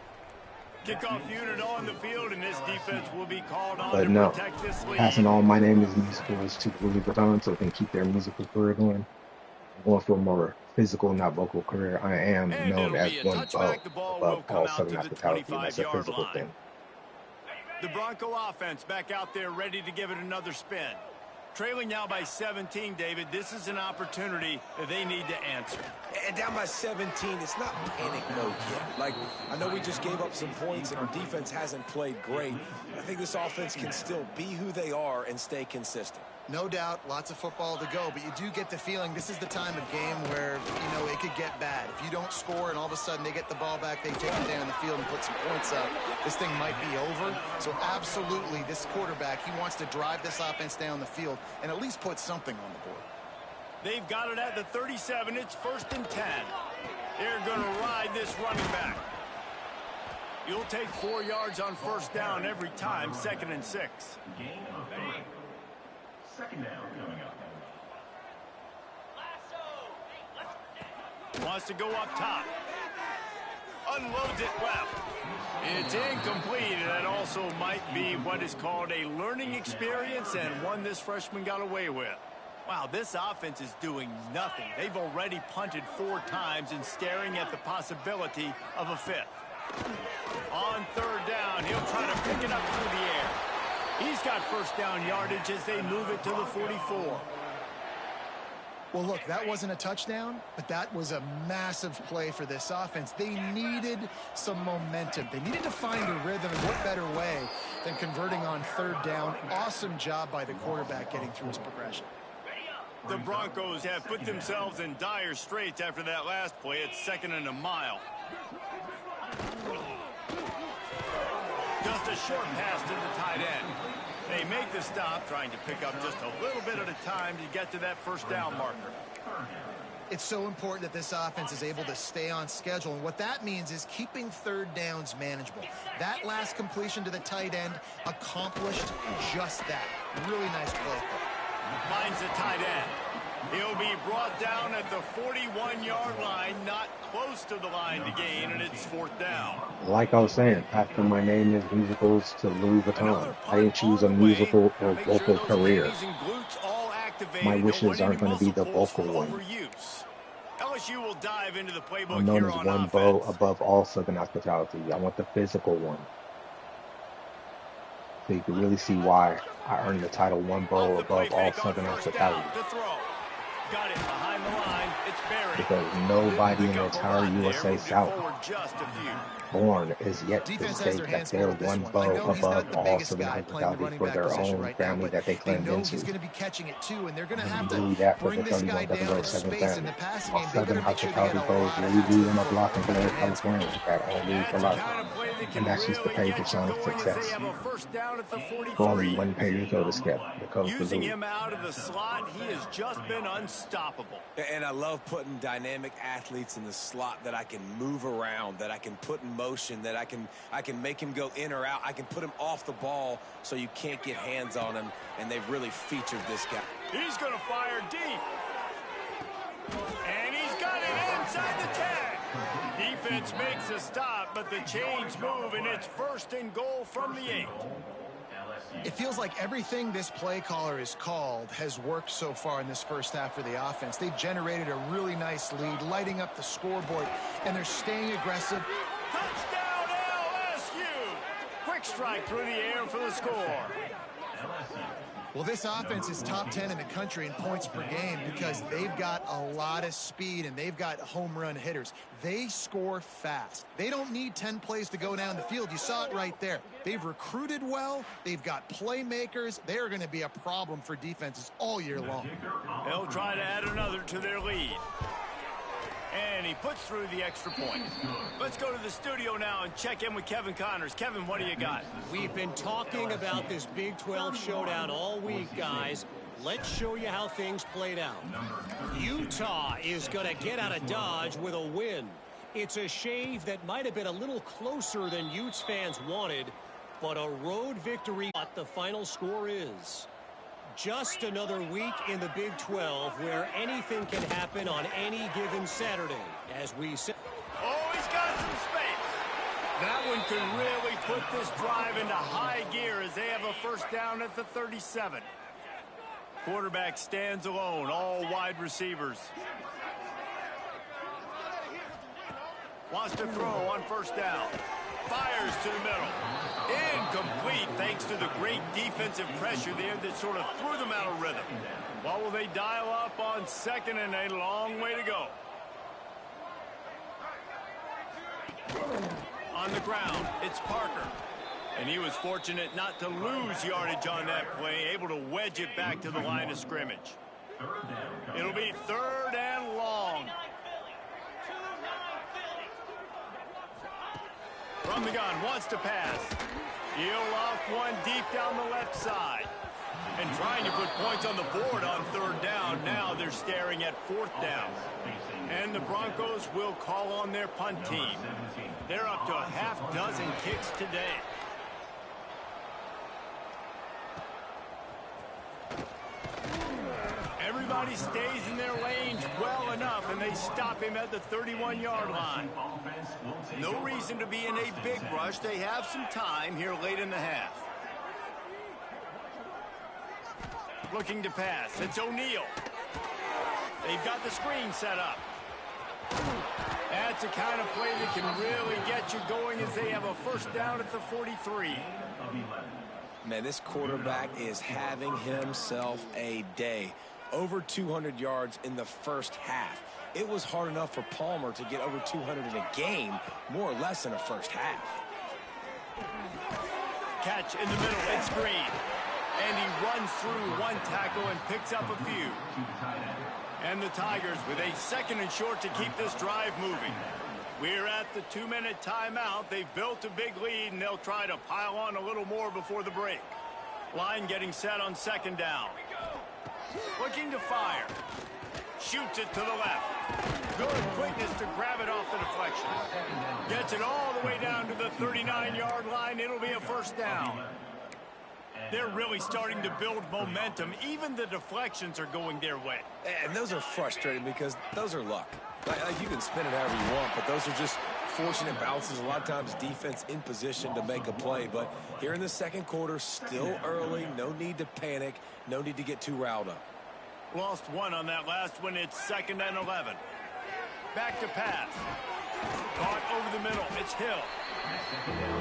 [SPEAKER 2] Kickoff unit on the field, and this defense will be called on
[SPEAKER 1] But
[SPEAKER 2] to
[SPEAKER 1] no,
[SPEAKER 2] protect this lead.
[SPEAKER 1] passing on my name is Musicals to Louis Vuitton so they can keep their musical career going. I'm going for a more physical, not vocal career. I am
[SPEAKER 2] And
[SPEAKER 1] known
[SPEAKER 2] it'll
[SPEAKER 1] as
[SPEAKER 2] be a
[SPEAKER 1] one bow
[SPEAKER 2] touchback. The ball will
[SPEAKER 1] above
[SPEAKER 2] come
[SPEAKER 1] all
[SPEAKER 2] out
[SPEAKER 1] Southern
[SPEAKER 2] to the
[SPEAKER 1] hospitality, and that's a
[SPEAKER 2] 25-yard
[SPEAKER 1] physical
[SPEAKER 2] line.
[SPEAKER 1] thing.
[SPEAKER 2] The Bronco offense back out there ready to give it another spin. Trailing now by 17, David. This is an opportunity that they need to answer.
[SPEAKER 3] And down by 17, it's not panic mode yet. Like, I know we just gave up some points and our defense hasn't played great. I think this offense can still be who they are and stay consistent.
[SPEAKER 4] No doubt, lots of football to go, but you do get the feeling this is the time of game where, it could get bad. If you don't score and all of a sudden they get the ball back, they take it down the field and put some points up, this thing might be over. So absolutely, this quarterback, he wants to drive this offense down the field and at least put something on the board.
[SPEAKER 2] They've got it at the 37. It's 1st and 10. They're going to ride this running back. You'll take 4 yards on first down every time, 2nd and 6.
[SPEAKER 5] Gain of 3. 2nd down coming up.
[SPEAKER 2] Wants to go up top. Unloads it left. It's incomplete, and that also might be what is called a learning experience and one this freshman got away with. Wow, this offense is doing nothing. They've already punted 4 times and staring at the possibility of a 5th. On 3rd down, he'll try to pick it up through the air. He's got first down yardage as they move it to the 44.
[SPEAKER 4] Well, look, that wasn't a touchdown, but that was a massive play for this offense. They needed some momentum. They needed to find a rhythm, and what better way than converting on 3rd down. Awesome job by the quarterback getting through his progression.
[SPEAKER 2] The Broncos have put themselves in dire straits after that last play. It's 2nd and a mile. Just a short pass to the tight end. They make the stop, trying to pick up just a little bit at a time to get to that first down marker.
[SPEAKER 4] It's so important that this offense is able to stay on schedule, and what that means is keeping 3rd downs manageable. That last completion to the tight end accomplished just that. Really nice play.
[SPEAKER 2] Finds the tight end. He'll be brought down at the 41-yard line, not close to the line to gain, and it's 4th down.
[SPEAKER 1] Like I was saying, after my name is Musicals to Louis Vuitton. I didn't choose a musical or vocal career. My wishes aren't going to be the vocal one.
[SPEAKER 2] LSU will dive into the playbook.
[SPEAKER 1] I'm known
[SPEAKER 2] here
[SPEAKER 1] as
[SPEAKER 2] on
[SPEAKER 1] one
[SPEAKER 2] offense.
[SPEAKER 1] bow above all Southern hospitality. I want the physical one. So you can really see why I earned the title one bow above all Southern hospitality.
[SPEAKER 2] Got it behind the line. It's buried.
[SPEAKER 1] Because nobody in the entire USA South born is yet to state that they're one bow above all Southern hospitality for their own family that they claim into.
[SPEAKER 4] He's going to be catching it too, and they're going to have
[SPEAKER 1] Believe
[SPEAKER 4] to
[SPEAKER 1] that for
[SPEAKER 4] bring
[SPEAKER 1] the
[SPEAKER 4] this guy down to
[SPEAKER 1] 31-7
[SPEAKER 4] space in the
[SPEAKER 1] family.
[SPEAKER 4] passing
[SPEAKER 1] All
[SPEAKER 4] game. They
[SPEAKER 1] Southern
[SPEAKER 4] better make sure they get
[SPEAKER 1] hospitality
[SPEAKER 4] a
[SPEAKER 1] goes
[SPEAKER 4] lot
[SPEAKER 1] really
[SPEAKER 4] of
[SPEAKER 1] deep in the block and Vallejo, California. That only for life. And that's just the page of Sonic success. Only one page to go to skip. The code for
[SPEAKER 2] Using
[SPEAKER 1] Louis.
[SPEAKER 2] him out of the slot, he has just been unstoppable.
[SPEAKER 3] And I love putting dynamic athletes in the slot that I can move around, that I can put in motion, that I can make him go in or out. I can put him off the ball so you can't get hands on him, and they've really featured this guy.
[SPEAKER 2] He's going to fire deep. And he's got it inside the 10. Defense makes a stop, but the chains move, and it's 1st and goal from the 8.
[SPEAKER 4] It feels like everything this play caller has called has worked so far in this first half for the offense. They've generated a really nice lead, lighting up the scoreboard, and they're staying aggressive.
[SPEAKER 2] Touchdown, LSU! Quick strike through the air for the score.
[SPEAKER 4] Well, this offense is top 10 in the country in points per game because they've got a lot of speed and they've got home run hitters. They score fast. They don't need 10 plays to go down the field. You saw it right there. They've recruited well. They've got playmakers. They are going to be a problem for defenses all year long.
[SPEAKER 2] They'll try to add another to their lead. And he puts through the extra point. Let's go to the studio now and check in with Kevin Connors. Kevin, what do you got?
[SPEAKER 6] We've been talking about this Big 12 showdown all week, guys. Let's show you how things played out. Utah is going to get out of Dodge with a win. It's a shave that might have been a little closer than Utes fans wanted, but a road victory. What the final score is. Just another week in the Big 12 where anything can happen on any given Saturday. As we said.
[SPEAKER 2] Oh, he's got some space. That one could really put this drive into high gear as they have a 1st down at the 37. Quarterback stands alone, all wide receivers. Wants to throw on 1st down. Fires to the middle. Incomplete thanks to the great defensive pressure there that sort of threw them out of rhythm. What will they dial up on 2nd and a long way to go? On the ground, it's Parker. And he was fortunate not to lose yardage on that play, able to wedge it back to the line of scrimmage. It'll be 3rd and long. From the gun, wants to pass. He'll loft one deep down the left side. And trying to put points on the board on 3rd down. Now they're staring at 4th down. And the Broncos will call on their punt team. They're up to a half-dozen kicks today. Everybody stays in their lanes well enough, and they stop him at the 31-yard line. No reason to be in a big rush. They have some time here late in the half. Looking to pass. It's O'Neal. They've got the screen set up. That's the kind of play that can really get you going as they have a 1st down at the 43.
[SPEAKER 3] Man, this quarterback is having himself a day. Over 200 yards in the 1st half. It was hard enough for Palmer to get over 200 in a game, more or less in a 1st half.
[SPEAKER 2] Catch in the middle, it's Green. And he runs through one tackle and picks up a few. And the Tigers with a 2nd and short to keep this drive moving. We're at the 2-minute timeout. They've built a big lead, and they'll try to pile on a little more before the break. Line getting set on 2nd down. Looking to fire. Shoots it to the left. Good quickness to grab it off the deflection. Gets it all the way down to the 39-yard line. It'll be a 1st down. They're really starting to build momentum. Even the deflections are going their way.
[SPEAKER 3] And those are frustrating because those are luck. Like you can spin it however you want, but those are just fortunate bounces. A lot of times defense in position to make a play. But here in the 2nd quarter, still early. No need to panic. No need to get too riled up.
[SPEAKER 2] Lost one on that last one. It's 2nd and 11. Back to pass. Caught over the middle. It's Hill.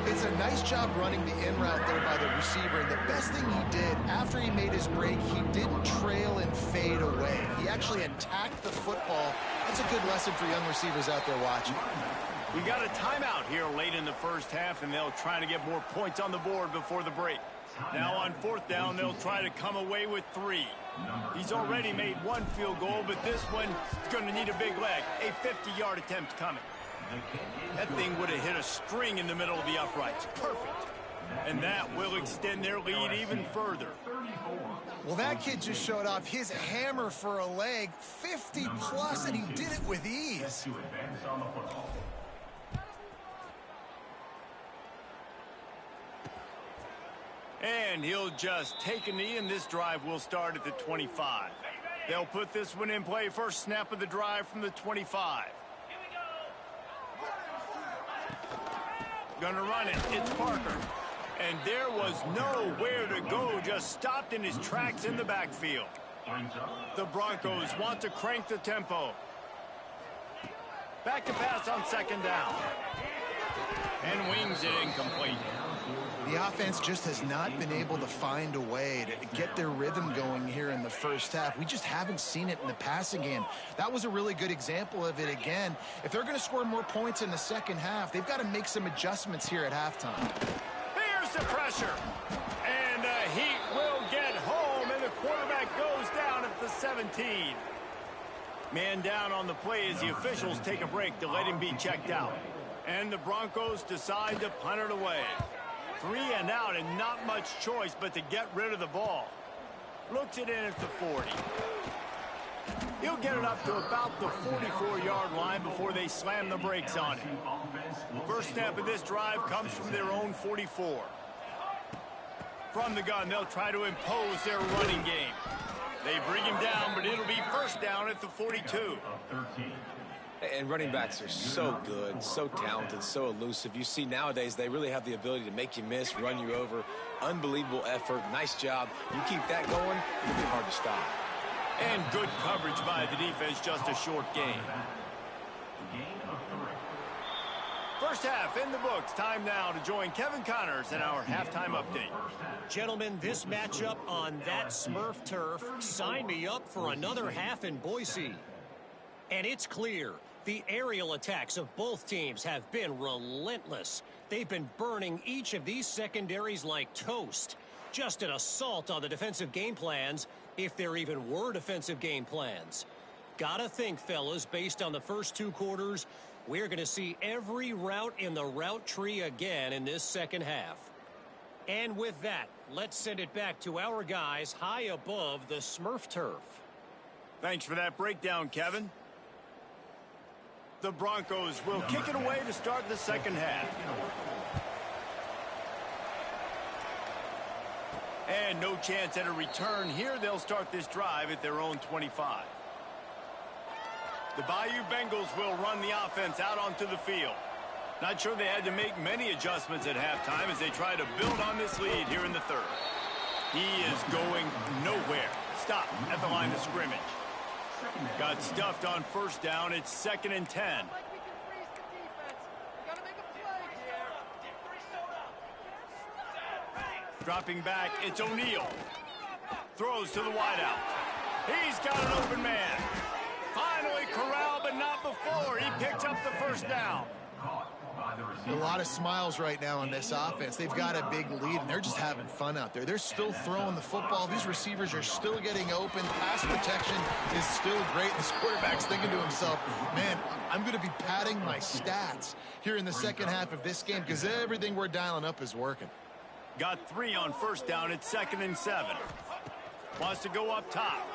[SPEAKER 4] It's a nice job running the in route there by the receiver. And the best thing he did after he made his break, he didn't trail and fade away. He actually attacked the football. That's a good lesson for young receivers out there watching.
[SPEAKER 2] We got a timeout here late in the 1st half, and they'll try to get more points on the board before the break. Now on 4th down, they'll try to come away with 3. He's already made 1 field goal, but this one is going to need a big leg. A 50-yard attempt coming. That thing would have hit a string in the middle of the uprights. Perfect. And that will extend their lead even further.
[SPEAKER 4] Well, that kid just showed off his hammer for a leg, 50-plus, and he did it with ease.
[SPEAKER 2] And he'll just take a knee, and this drive will start at the 25. They'll put this one in play. First snap of the drive from the 25. Gonna run it. It's Parker. And there was nowhere to go. Just stopped in his tracks in the backfield. The Broncos want to crank the tempo. Back to pass on second down. And wings it incomplete.
[SPEAKER 4] The offense just has not been able to find a way to get their rhythm going here in the first half. We just haven't seen it in the passing game. That was a really good example of it again. If they're going to score more points in the second half, they've got to make some adjustments here at halftime.
[SPEAKER 2] Here's the pressure. And Heat will get home, and the quarterback goes down at the 17. Man down on the play as the officials take a break to let him be checked out. And the Broncos decide to punt it away. 3 and out and not much choice but to get rid of the ball. Looks it in at the 40. He'll get it up to about the 44-yard line before they slam the brakes on him. First snap of this drive comes from their own 44. From the gun, they'll try to impose their running game. They bring him down, but it'll be first down at the 42.
[SPEAKER 3] And running backs are so good, so talented, so elusive. You see nowadays they really have the ability to make you miss, run you over. Unbelievable effort. Nice job. You keep that going, it'll be hard to stop.
[SPEAKER 2] And good coverage by the defense, just a short gain. First half in the books. Time now to join Kevin Connors in our halftime update.
[SPEAKER 6] Gentlemen, this matchup on that Smurf turf, sign me up for another half in Boise. And it's clear. The aerial attacks of both teams have been relentless. They've been burning each of these secondaries like toast. Just an assault on the defensive game plans, if there even were defensive game plans. Gotta think, fellas, based on the first 2 quarters, we're going to see every route in the route tree again in this second half. And with that, let's send it back to our guys high above the Smurf turf.
[SPEAKER 2] Thanks for that breakdown, Kevin. The Broncos will kick it away to start the second half. And no chance at a return here. They'll start this drive at their own 25. The Bayou Bengals will run the offense out onto the field. Not sure they had to make many adjustments at halftime as they try to build on this lead here in the third. He is going nowhere. Stop at the line of scrimmage. Got stuffed on first down. It's 2nd and 10. Dropping back, it's O'Neal. Throws to the wideout. He's got an open man. Finally corralled, but not before. He picks up the first down.
[SPEAKER 4] A lot of smiles right now on this offense. They've got a big lead, and they're just having fun out there. They're still throwing the football. These receivers are still getting open. Pass protection is still great. This quarterback's thinking to himself, man, I'm going to be padding my stats here in the second half of this game because everything we're dialing up is working.
[SPEAKER 2] Got 3 on first down. It's 2nd and 7. Wants to go up top.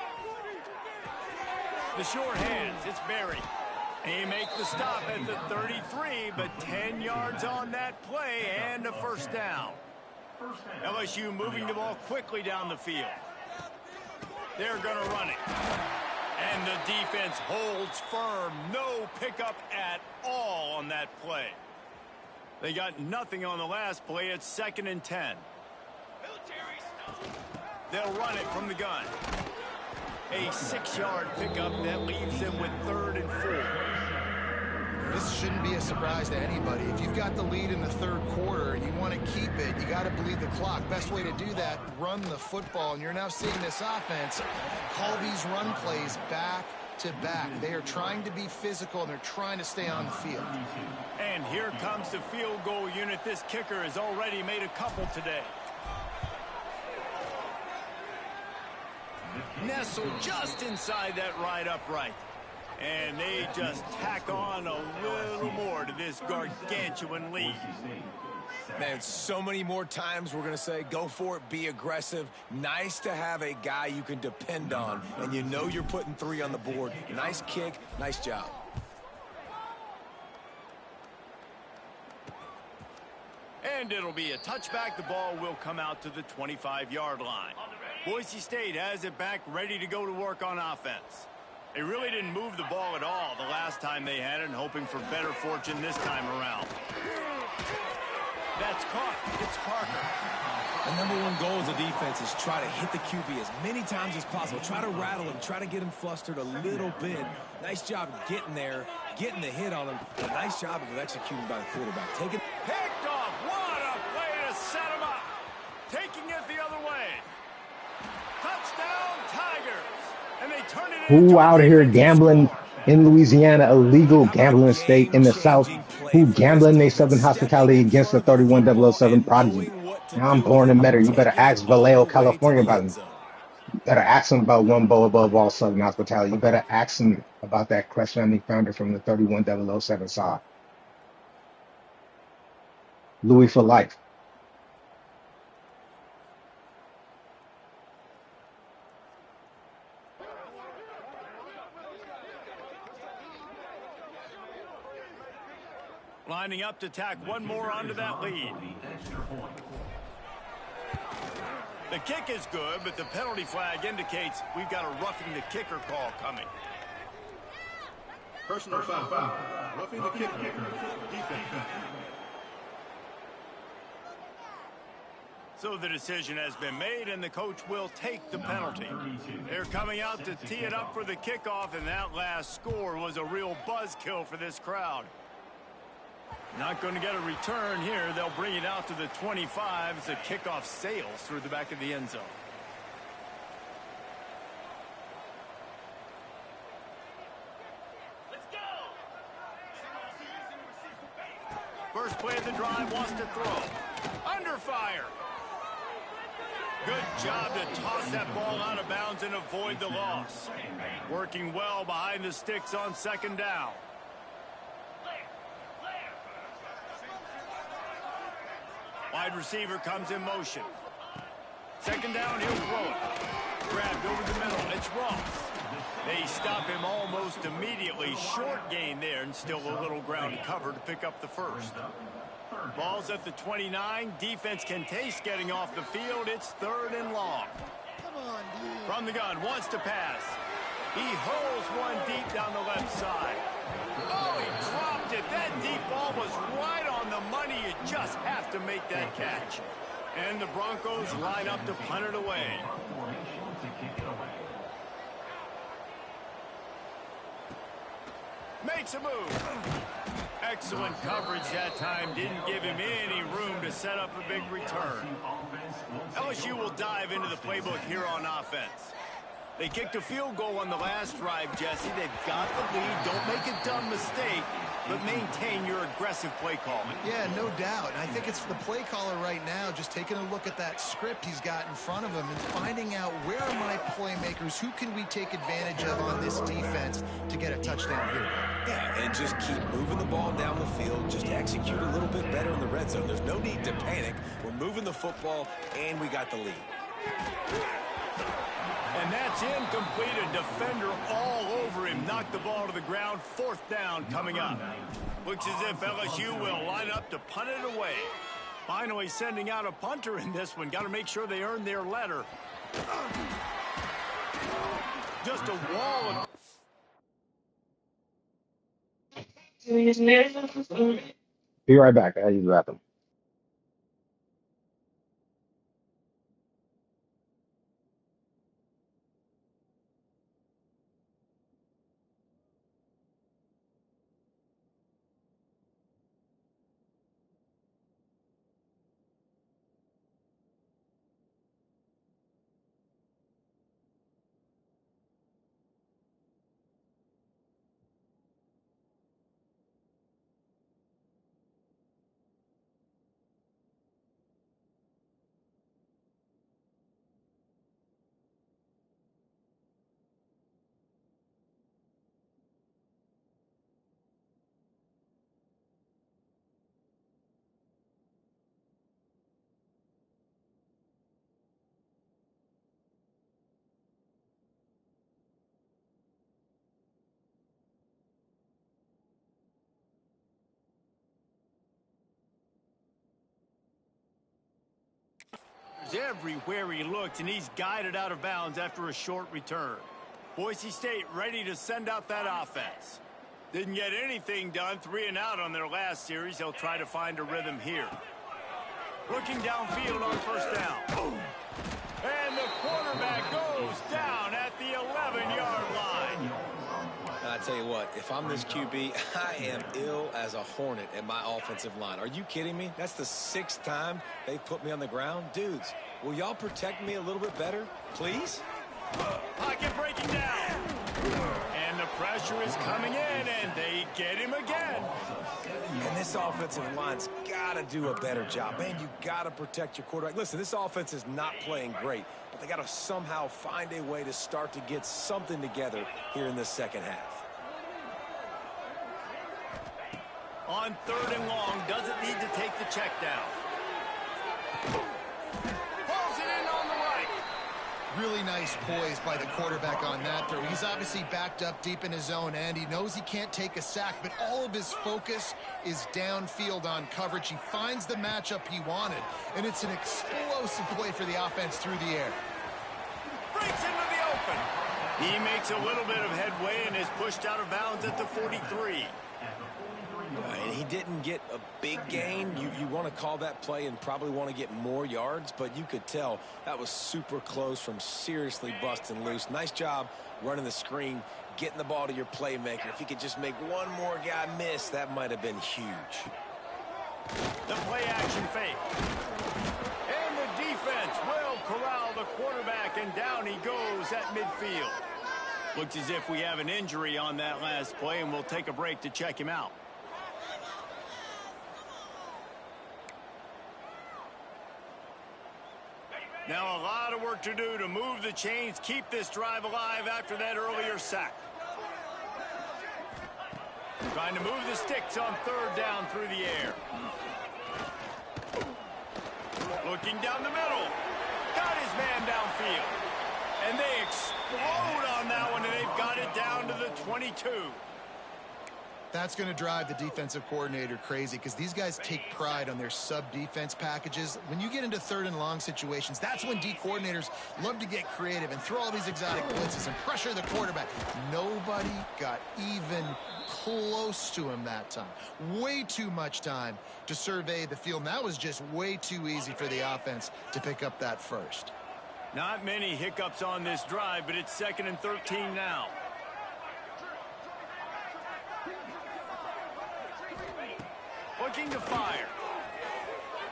[SPEAKER 2] The short hands. It's Barry. He makes the stop at the 33, but 10 yards on that play and a first down. LSU moving the ball quickly down the field. They're going to run it. And the defense holds firm. No pickup at all on that play. They got nothing on the last play. It's 2nd and 10. They'll run it from the gun. A 6-yard pickup that leaves them with 3rd and 4.
[SPEAKER 4] This shouldn't be a surprise to anybody. If you've got the lead in the third quarter and you want to keep it, you got to bleed the clock. Best way to do that, run the football. And you're now seeing this offense call these run plays back to back. They are trying to be physical, and they're trying to stay on the field.
[SPEAKER 2] And here comes the field goal unit. This kicker has already made a couple today. Nestled just inside that right upright. And they just tack on a little more to this gargantuan lead.
[SPEAKER 3] Man, so many more times we're going to say, go for it, be aggressive. Nice to have a guy you can depend on, and you know you're putting 3 on the board. Nice kick, nice job.
[SPEAKER 2] And it'll be a touchback. The ball will come out to the 25-yard line. Boise State has it back, ready to go to work on offense. They really didn't move the ball at all the last time they had it, and hoping for better fortune this time around. That's caught. It's Parker.
[SPEAKER 3] The #1 goal as a defense is try to hit the QB as many times as possible. Try to rattle him. Try to get him flustered a little bit. Nice job of getting there, getting the hit on him. A nice job of executing by the quarterback. Taking
[SPEAKER 2] Picked off. What a play to set him up. Taking it the other way. Touchdown, Tigers. And they turn it into
[SPEAKER 1] Who
[SPEAKER 2] a
[SPEAKER 1] out here
[SPEAKER 2] defensive
[SPEAKER 1] gambling
[SPEAKER 2] score.
[SPEAKER 1] in Louisiana, a legal
[SPEAKER 3] How about a
[SPEAKER 1] gambling state in the South,
[SPEAKER 3] game-changing play
[SPEAKER 1] who
[SPEAKER 3] for this
[SPEAKER 1] gambling they
[SPEAKER 3] defense,
[SPEAKER 1] Southern
[SPEAKER 3] stepping
[SPEAKER 1] hospitality
[SPEAKER 3] in
[SPEAKER 1] against
[SPEAKER 3] front
[SPEAKER 1] the
[SPEAKER 3] of the football
[SPEAKER 1] 31007
[SPEAKER 3] and
[SPEAKER 1] Prodigy?
[SPEAKER 3] knowing what to
[SPEAKER 1] Now I'm
[SPEAKER 3] do with
[SPEAKER 1] born
[SPEAKER 3] it,
[SPEAKER 1] and better. You better
[SPEAKER 3] taking the
[SPEAKER 1] ask
[SPEAKER 3] ball
[SPEAKER 1] Vallejo,
[SPEAKER 3] away to
[SPEAKER 1] California
[SPEAKER 3] the
[SPEAKER 1] about
[SPEAKER 3] end
[SPEAKER 1] him.
[SPEAKER 3] zone.
[SPEAKER 1] You better ask him about one bow above all Southern hospitality. You better ask him about that Crest Family founder from the 31007 side. Louis for life.
[SPEAKER 2] Lining up to tack one more onto that lead. The kick is good, but the penalty flag indicates we've got a roughing the kicker call coming.
[SPEAKER 5] Personal foul. Roughing the kicker. Defense.
[SPEAKER 2] So the decision has been made, and the coach will take the penalty. They're coming out to tee it up for the kickoff, and that last score was a real buzzkill for this crowd. Not going to get a return here. They'll bring it out to the 25 as the kickoff sails through the back of the end zone. Let's go! First play of the drive, wants to throw. Under fire. Good job to toss that ball out of bounds and avoid the loss. Working well behind the sticks on second down. Wide receiver comes in motion. Second down, he'll throw it. Grabbed over the middle. It's Ross. They stop him almost immediately. Short gain there, and still a little ground to cover to pick up the first. Ball's at the 29. Defense can taste getting off the field. It's 3rd and long. From the gun, wants to pass. He hurls one deep down the left side. Oh, he dropped it. That deep ball was right on the money. You just have to make that catch. And the Broncos line up to punt it away. Makes a move. Excellent coverage that time. Didn't give him any room to set up a big return. LSU will dive into the playbook here on offense. They kicked a field goal on the last drive, Jesse. They've got the lead. Don't make a dumb mistake, but maintain your aggressive play calling.
[SPEAKER 4] Yeah, no doubt. And I think it's the play caller right now just taking a look at that script he's got in front of him and finding out where are my playmakers, who can we take advantage of on this defense to get a touchdown here.
[SPEAKER 3] Yeah, and just keep moving the ball down the field. Just execute a little bit better in the red zone. There's no need to panic. We're moving the football, and we got the lead.
[SPEAKER 2] And that's incomplete. A defender all over him. Knocked the ball to the ground. 4th down coming up. Looks as if LSU will line up to punt it away. Finally sending out a punter in this one. Got to make sure they earn their letter. Just a wall of...
[SPEAKER 1] Be right back. I use the bathroom.
[SPEAKER 2] Everywhere he looked, and he's guided out of bounds after a short return. Boise State ready to send out that offense. Didn't get anything done. 3 and out on their last series. They'll try to find a rhythm here. Looking downfield on first down. And the quarterback goes down at the 11-yard line.
[SPEAKER 3] I tell you what, if I'm this QB, I am ill as a hornet at my offensive line. Are you kidding me? That's the 6th time they've put me on the ground. Dudes, will y'all protect me a little bit better, please?
[SPEAKER 2] Pocket breaking down. And the pressure is coming in, and they get him again.
[SPEAKER 3] And this offensive line's got to do a better job. Man, you got to protect your quarterback. Listen, this offense is not playing great, but they got to somehow find a way to start to get something together here in the second half.
[SPEAKER 2] On 3rd and long, doesn't need to take the check down. Pulls it in on the right.
[SPEAKER 4] Really nice poise by the quarterback on that throw. He's obviously backed up deep in his own end. He knows he can't take a sack, but all of his focus is downfield on coverage. He finds the matchup he wanted, and it's an explosive play for the offense through the air.
[SPEAKER 2] Breaks into the open. He makes a little bit of headway and is pushed out of bounds at the 43.
[SPEAKER 3] And he didn't get a big gain. You want to call that play and probably want to get more yards, but you could tell that was super close from seriously busting loose. Nice job running the screen, getting the ball to your playmaker. If he could just make one more guy miss, that might have been huge.
[SPEAKER 2] The play action fake. And the defense will corral the quarterback, and down he goes at midfield. Looks as if we have an injury on that last play, and we'll take a break to check him out. Now a lot of work to do to move the chains, keep this drive alive after that earlier sack. Trying to move the sticks on 3rd down through the air. Looking down the middle. Got his man downfield. And they explode on that one, and they've got it down to the 22.
[SPEAKER 4] That's going to drive the defensive coordinator crazy because these guys take pride on their sub-defense packages. When you get into 3rd and long situations, that's when D coordinators love to get creative and throw all these exotic blitzes and pressure the quarterback. Nobody got even close to him that time. Way too much time to survey the field. And that was just way too easy for the offense to pick up that first.
[SPEAKER 2] Not many hiccups on this drive, but it's 2nd and 13 now. Looking to fire.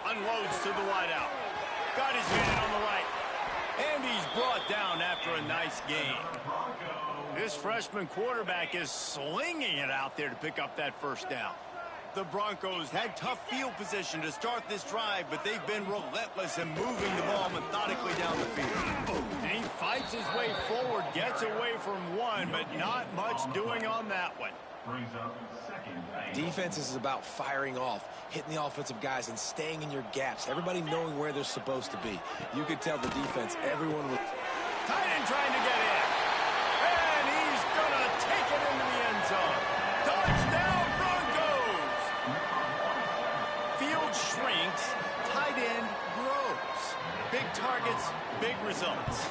[SPEAKER 2] Unloads to the wideout. Got his man on the right. And he's brought down after a nice gain. This freshman quarterback is slinging it out there to pick up that first down. The Broncos had tough field position to start this drive, but they've been relentless in moving the ball methodically down the field. And he fights his way forward, gets away from one, but not much doing on that one.
[SPEAKER 3] Defense is about firing off, hitting the offensive guys, and staying in your gaps. Everybody knowing where they're supposed to be. You could tell the defense, everyone was...
[SPEAKER 2] Tight end trying to get in. And he's going to take it into the end zone. Touchdown, Broncos! Field shrinks, tight end grows. Big targets, big results.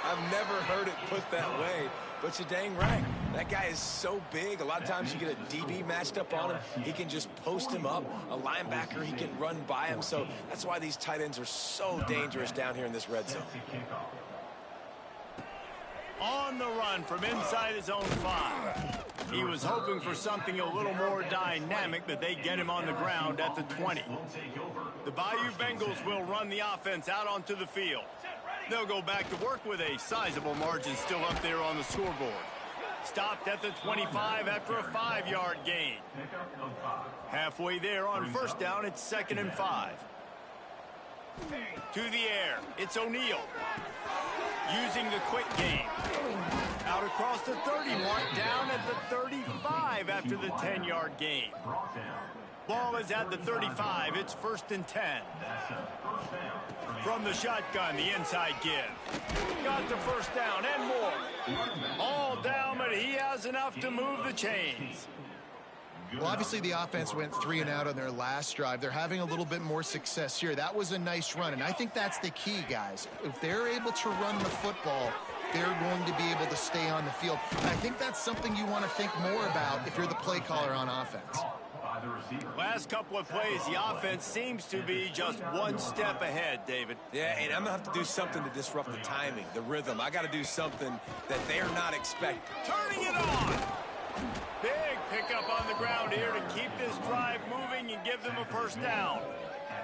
[SPEAKER 3] I've never heard it put that way, but you're dang right. That guy is so big. A lot of times you get a DB matched up on him. He can just post him up. A linebacker, he can run by him. So that's why these tight ends are so dangerous down here in this red zone.
[SPEAKER 2] On the run from inside his own 5. He was hoping for something a little more dynamic, but they get him on the ground at the 20. The Bayou Bengals will run the offense out onto the field. They'll go back to work with a sizable margin still up there on the scoreboard. Stopped at the 25 after a 5-yard gain. Halfway there on first down, it's 2nd and 5. To the air, it's O'Neal. Using the quick game. Out across the 30 mark, down at the 35 after the 10-yard gain. Ball is at the 35. It's 1st and 10. From the shotgun, the inside give. Got the first down and more. All down, but he has enough to move the chains.
[SPEAKER 4] Well, obviously the offense went 3 and out on their last drive. They're having a little bit more success here. That was a nice run, and I think that's the key, guys. If they're able to run the football, they're going to be able to stay on the field. And I think that's something you want to think more about if you're the play caller on offense.
[SPEAKER 5] by the receiver.
[SPEAKER 2] Last couple of plays, the offense seems to be just one step ahead, David.
[SPEAKER 3] Yeah, and I'm going to have to do something to disrupt the timing, the rhythm. I got to do something that they're not expecting.
[SPEAKER 2] Turning it on. Big pickup on the ground here to keep this drive moving and give them a first down.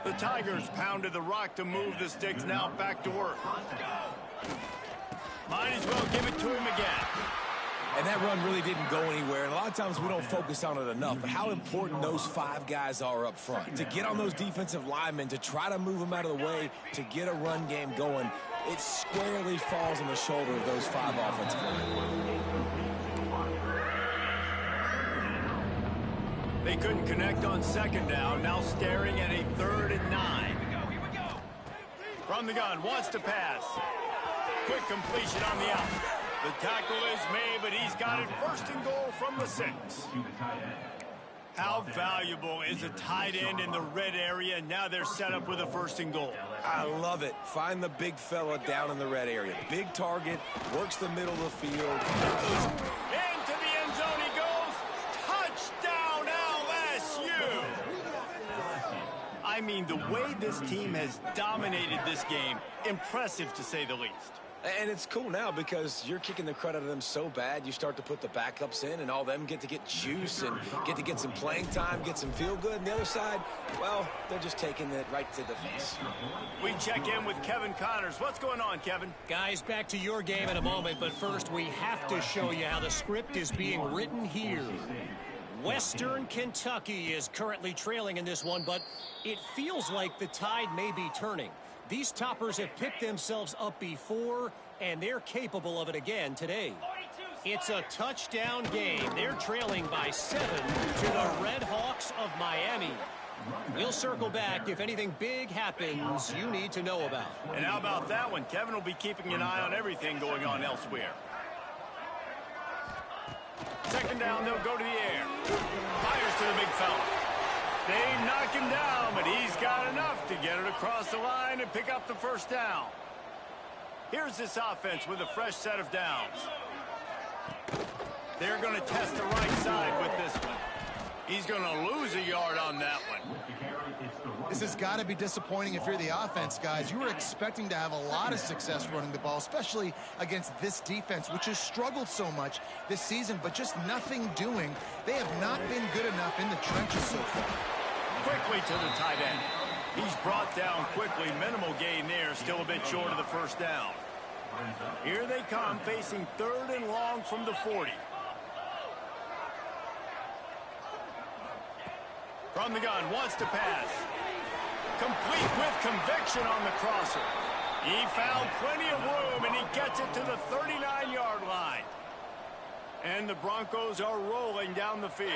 [SPEAKER 2] The Tigers pounded the rock to move the sticks, now back to work. Might as well give it to him again.
[SPEAKER 3] And that run really didn't go anywhere. And a lot of times we don't focus on it enough. But how important those 5 guys are up front. To get on those defensive linemen, to try to move them out of the way, to get a run game going, it squarely falls on the shoulder of those 5 offensive linemen.
[SPEAKER 2] They couldn't connect on second down, now staring at a 3rd and 9. From the gun, wants to pass. Quick completion on the out. The tackle is made, but he's got it 1st and goal from the 6. How valuable is a tight end in the red area? Now they're set up with a 1st and goal.
[SPEAKER 3] I love it. Find the big fella down in the red area. Big target, works the middle of the field.
[SPEAKER 2] Into the end zone he goes. Touchdown LSU! I mean, the way this team has dominated this game, impressive to say the least.
[SPEAKER 3] And it's cool now because you're kicking the crud out of them so bad, you start to put the backups in, and all them get to get juice and get to get some playing time, get some feel good. And the other side, well, they're just taking it right to the face.
[SPEAKER 2] We check in with Kevin Connors. What's going on, Kevin?
[SPEAKER 6] Guys, back to your game in a moment, but first we have to show you how the script is being written here. Western Kentucky is currently trailing in this one, but it feels like the tide may be turning. These toppers have picked themselves up before, and they're capable of it again today. It's a touchdown game. They're trailing by 7 to the Red Hawks of Miami. We'll circle back if anything big happens you need to know about.
[SPEAKER 2] And how about that one? Kevin will be keeping an eye on everything going on elsewhere. Second down, they'll go to the air. Fires to the big fella. They knock him down, but he's got enough to get it across the line and pick up the 1st down. Here's this offense with a fresh set of downs. They're going to test the right side with this one. He's going to lose a yard on that one.
[SPEAKER 4] This has got to be disappointing if you're the offense, guys. You were expecting to have a lot of success running the ball, especially against this defense, which has struggled so much this season, but just nothing doing. They have not been good enough in the trenches so far.
[SPEAKER 2] Quickly to the tight end. He's brought down quickly. Minimal gain there. Still a bit short of the 1st down. Here they come, facing 3rd and long from the 40. From the gun, wants to pass. Complete with conviction on the crosser. He found plenty of room, and he gets it to the 39-yard line. And the Broncos are rolling down the field.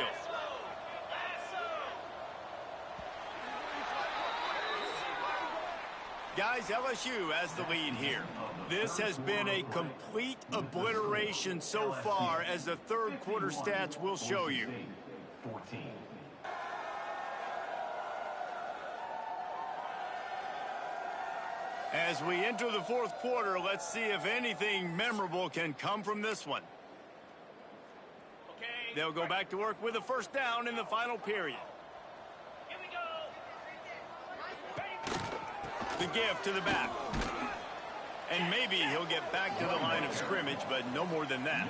[SPEAKER 2] Guys, LSU has the lead here. This has been a complete obliteration so far, as the 3rd quarter stats will show you.
[SPEAKER 5] 14.
[SPEAKER 2] As we enter the 4th quarter, let's see if anything memorable can come from this one. They'll go back to work with a 1st down in the final period. The give to the back. And maybe he'll get back to the line of scrimmage, but no more than that.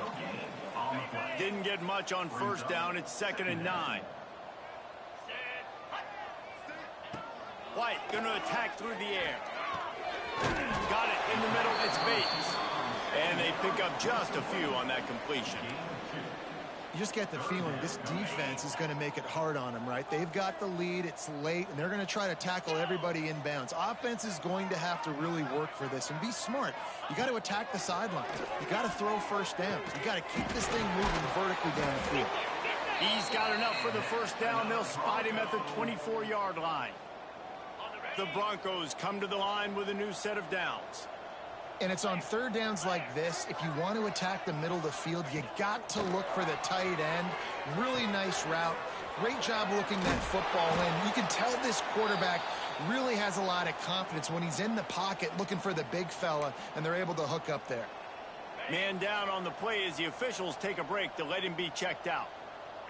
[SPEAKER 2] Didn't get much on 1st down. It's 2nd and 9. White going to attack through the air. Got it in the middle. It's Bates. And they pick up just a few on that completion.
[SPEAKER 4] You just get the feeling this defense is going to make it hard on them, right? They've got the lead. It's late, and they're going to try to tackle everybody inbounds. Offense is going to have to really work for this and be smart. You got to attack the sidelines. You got to throw 1st downs. You got to keep this thing moving vertically down the field.
[SPEAKER 2] He's got enough for the 1st down. They'll spot him at the 24-yard line. The Broncos come to the line with a new set of downs.
[SPEAKER 4] And it's on 3rd downs like this. If you want to attack the middle of the field, you got to look for the tight end. Really nice route. Great job looking that football in. You can tell this quarterback really has a lot of confidence when he's in the pocket looking for the big fella, and they're able to hook up there.
[SPEAKER 2] Man down on the play as the officials take a break to let him be checked out.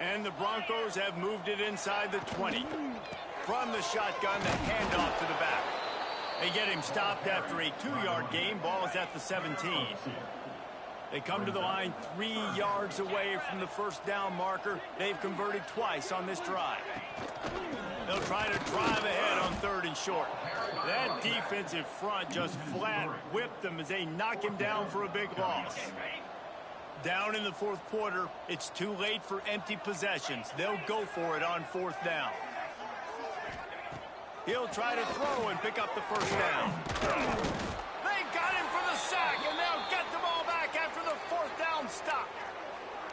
[SPEAKER 2] And the Broncos have moved it inside the 20. From the shotgun, the handoff to the back. They get him stopped after a 2-yard gain. Ball is at the 17. They come to the line 3 yards away from the first down marker. They've converted twice on this drive. They'll try to drive ahead on 3rd and short. That defensive front just flat whipped them as they knock him down for a big loss. Down in the 4th quarter, it's too late for empty possessions. They'll go for it on 4th down. He'll try to throw and pick up the first down. They got him for the sack, and they'll get the ball back after the 4th down stop.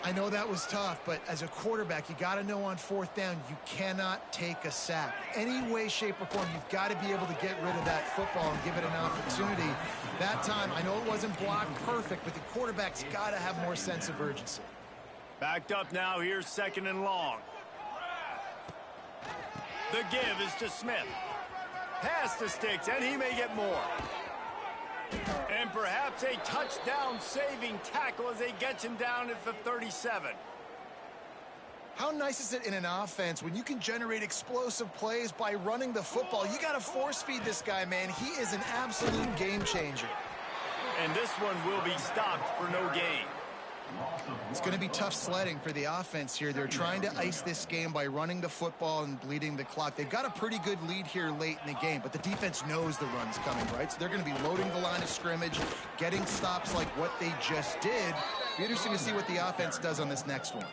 [SPEAKER 4] I know that was tough, but as a quarterback, you got to know on 4th down, you cannot take a sack. Any way, shape, or form, you've got to be able to get rid of that football and give it an opportunity. That time, I know it wasn't blocked perfect, but the quarterback's got to have more sense of urgency.
[SPEAKER 2] Backed up now, here's 2nd and long. The give is to Smith. Pass to Sticks, and he may get more. And perhaps a touchdown-saving tackle as they get him down at the 37.
[SPEAKER 4] How nice is it in an offense when you can generate explosive plays by running the football? You got to force-feed this guy, man. He is an absolute game changer.
[SPEAKER 2] And this one will be stopped for no gain.
[SPEAKER 4] It's going to be tough sledding for the offense here. They're trying to ice this game by running the football and bleeding the clock. They've got a pretty good lead here late in the game, but the defense knows the run's coming, right? So they're going to be loading the line of scrimmage, getting stops like what they just did. Be interesting to see what the offense does on this next one.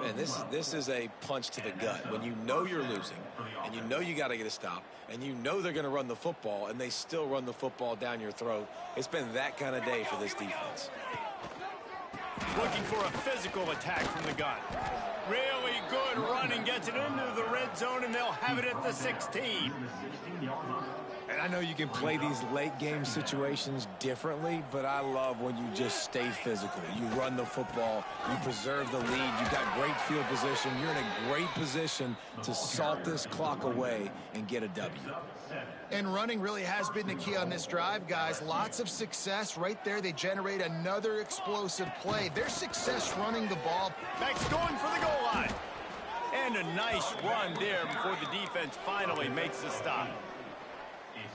[SPEAKER 3] Man, this is a punch to the gut. When you know you're losing, and you know you got to get a stop, and you know they're going to run the football, and they still run the football down your throat. It's been that kind of day for this defense.
[SPEAKER 2] Looking for a physical attack from the gun. Really good running, gets it into the red zone, and they'll have it at the 16.
[SPEAKER 3] And I know you can play these late game situations differently, but I love when you just stay physical. You run the football, you preserve the lead, you got great field position, you're in a great position to salt this clock away and get a W.
[SPEAKER 4] And running really has been the key on this drive, guys. Lots of success right there. They generate another explosive play. Their success running the ball.
[SPEAKER 2] Max going for the goal line. And a nice run there before the defense finally makes the stop.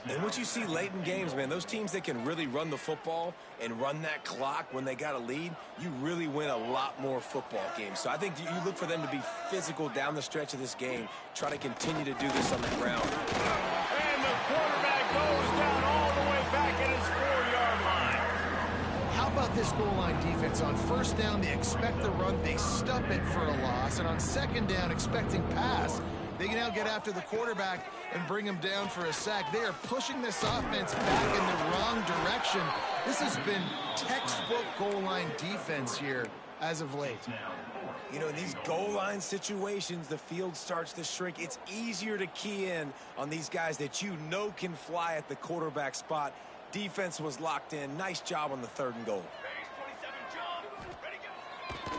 [SPEAKER 3] And what you see late in games, man, those teams that can really run the football and run that clock when they got a lead, you really win a lot more football games. So I think you look for them to be physical down the stretch of this game, try to continue to do this on the ground.
[SPEAKER 2] And the quarterback goes down all the way back at his 4-yard line.
[SPEAKER 4] How about this goal line defense? On 1st down, they expect the run, they stuff it for a loss. And on 2nd down, expecting pass, they can now get after the quarterback and bring him down for a sack. They are pushing this offense back in the wrong direction. This has been textbook goal line defense here as of late.
[SPEAKER 3] You know, in these goal line situations, the field starts to shrink. It's easier to key in on these guys that you know can fly at the quarterback spot. Defense was locked in. Nice job on the 3rd and goal.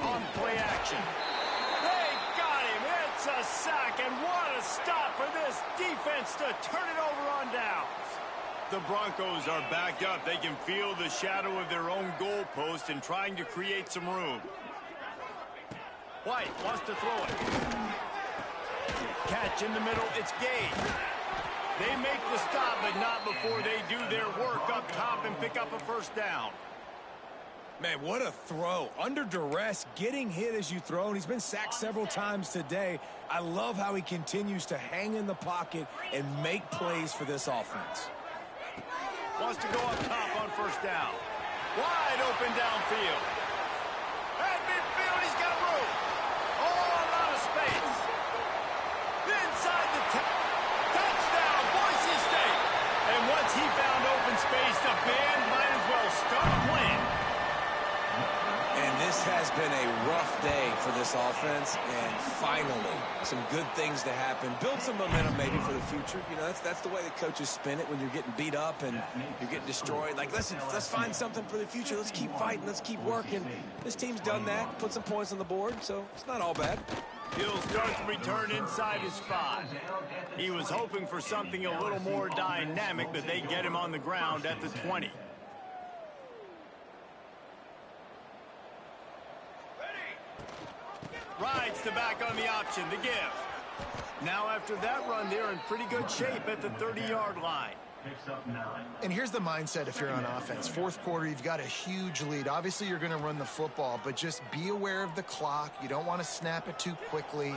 [SPEAKER 2] On play action. It's a sack, and what a stop for this defense to turn it over on downs. The Broncos are backed up. They can feel the shadow of their own goalpost and trying to create some room. White wants to throw it. Catch in the middle. It's Gage. They make the stop, but not before they do their work up top and pick up a 1st down.
[SPEAKER 3] Man, what a throw. Under duress, getting hit as you throw, and he's been sacked several times today. I love how he continues to hang in the pocket and make plays for this offense.
[SPEAKER 2] Wants to go up top on 1st down. Wide open downfield. At midfield, he's got room. All out of space. Inside the touchdown, Boise State. And once he found open space, the band might as well start playing.
[SPEAKER 3] And this has been a rough day for this offense, and finally, some good things to happen. Build some momentum maybe for the future. You know, that's the way the coaches spin it when you're getting beat up and you're getting destroyed. Like, listen, let's find something for the future. Let's keep fighting. Let's keep working. This team's done that, put some points on the board, so it's not all bad.
[SPEAKER 2] He'll start the return inside his 5. He was hoping for something a little more dynamic, but they get him on the ground at the 20. Rides the back on the option, the give. Now after that run, they're in pretty good shape at the 30-yard line.
[SPEAKER 4] And here's the mindset if you're on offense. Fourth quarter, you've got a huge lead. Obviously, you're going to run the football, but just be aware of the clock. You don't want to snap it too quickly.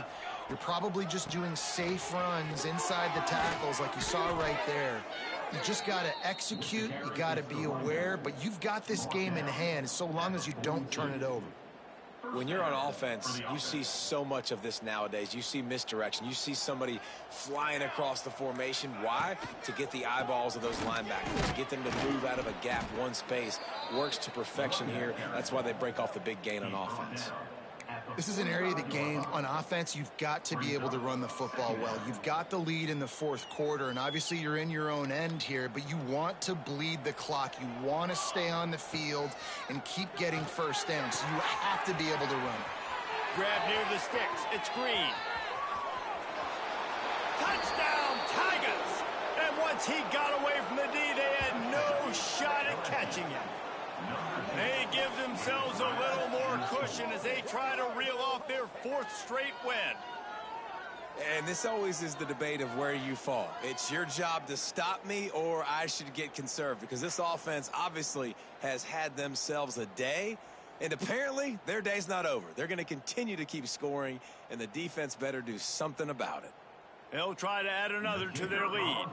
[SPEAKER 4] You're probably just doing safe runs inside the tackles like you saw right there. You just got to execute. You got to be aware, but you've got this game in hand so long as you don't turn it over.
[SPEAKER 3] When you're on offense, you see so much of this nowadays. You see misdirection. You see somebody flying across the formation. Why? To get the eyeballs of those linebackers, to get them to move out of a gap one space. Works to perfection here. That's why they break off the big gain on offense.
[SPEAKER 4] This is an area of the game on offense you've got to be able to run the football well. You've got the lead in the fourth quarter, and obviously you're in your own end here, but you want to bleed the clock. You want to stay on the field and keep getting first down, so you have to be able to run.
[SPEAKER 2] Grab near the sticks. It's Green. Touchdown, Tigers! And once he got away from the D, they had no shot at catching him. They give themselves a little more cushion as they try to reel off their fourth straight win.
[SPEAKER 3] And this always is the debate of where you fall. It's your job to stop me or I should get conserved, because this offense obviously has had themselves a day, and apparently their day's not over. They're going to continue to keep scoring, and the defense better do something about it.
[SPEAKER 2] They'll try to add another to their lead.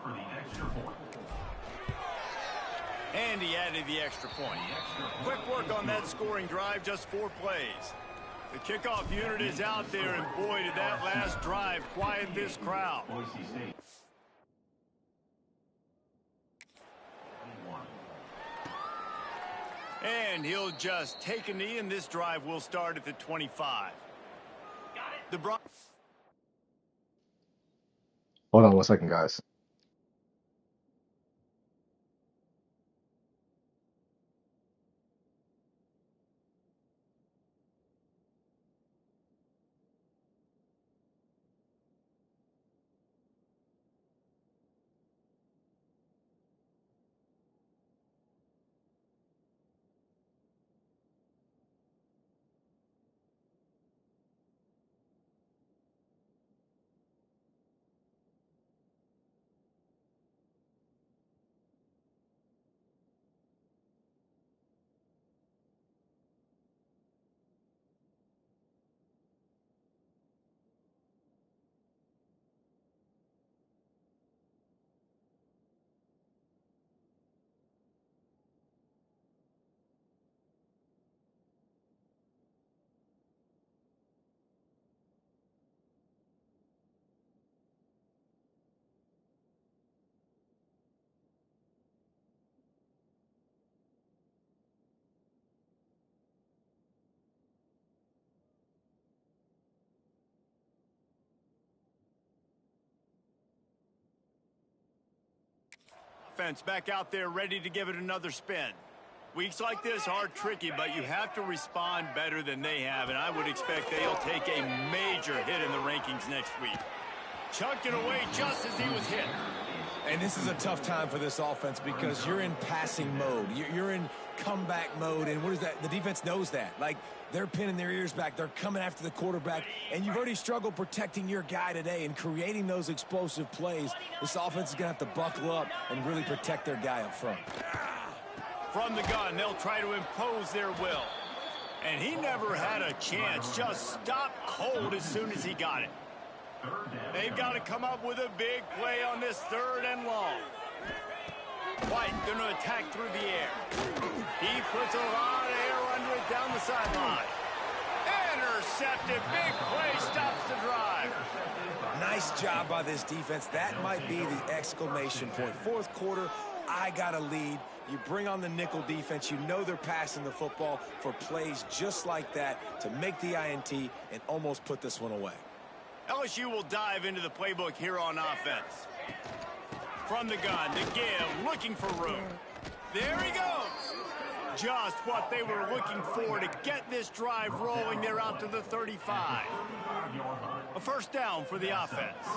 [SPEAKER 2] And he added the extra point. Quick work on that scoring drive, just 4 plays. The kickoff unit is out there, and boy, did that last drive quiet this crowd. And he'll just take a knee, and this drive will start at the 25.
[SPEAKER 1] Hold on one second, guys.
[SPEAKER 2] Offense back out there ready to give it another spin. Weeks like this are tricky, but you have to respond better than they have, and I would expect they'll take a major hit in the rankings next week. Chucked it away just as he was hit.
[SPEAKER 3] And this is a tough time for this offense because you're in passing mode. You're in comeback mode, and what is that? The defense knows that. Like, they're pinning their ears back. They're coming after the quarterback, and you've already struggled protecting your guy today and creating those explosive plays. This offense is going to have to buckle up and really protect their guy up front.
[SPEAKER 2] From the gun, they'll try to impose their will. And he never had a chance. Just stopped cold as soon as he got it. They've got to come up with a big play on this 3rd and long. White going to attack through the air. He puts a lot of air under it down the sideline. Intercepted. Big play stops the drive.
[SPEAKER 3] Nice job by this defense. That might be the exclamation point. Fourth quarter, I got a lead. You bring on the nickel defense. You know they're passing the football for plays just like that to make the INT and almost put this one away.
[SPEAKER 2] LSU will dive into the playbook here on offense. From the gun, the give, looking for room. There he goes. Just what they were looking for to get this drive rolling. They're out to the 35. A first down for the offense.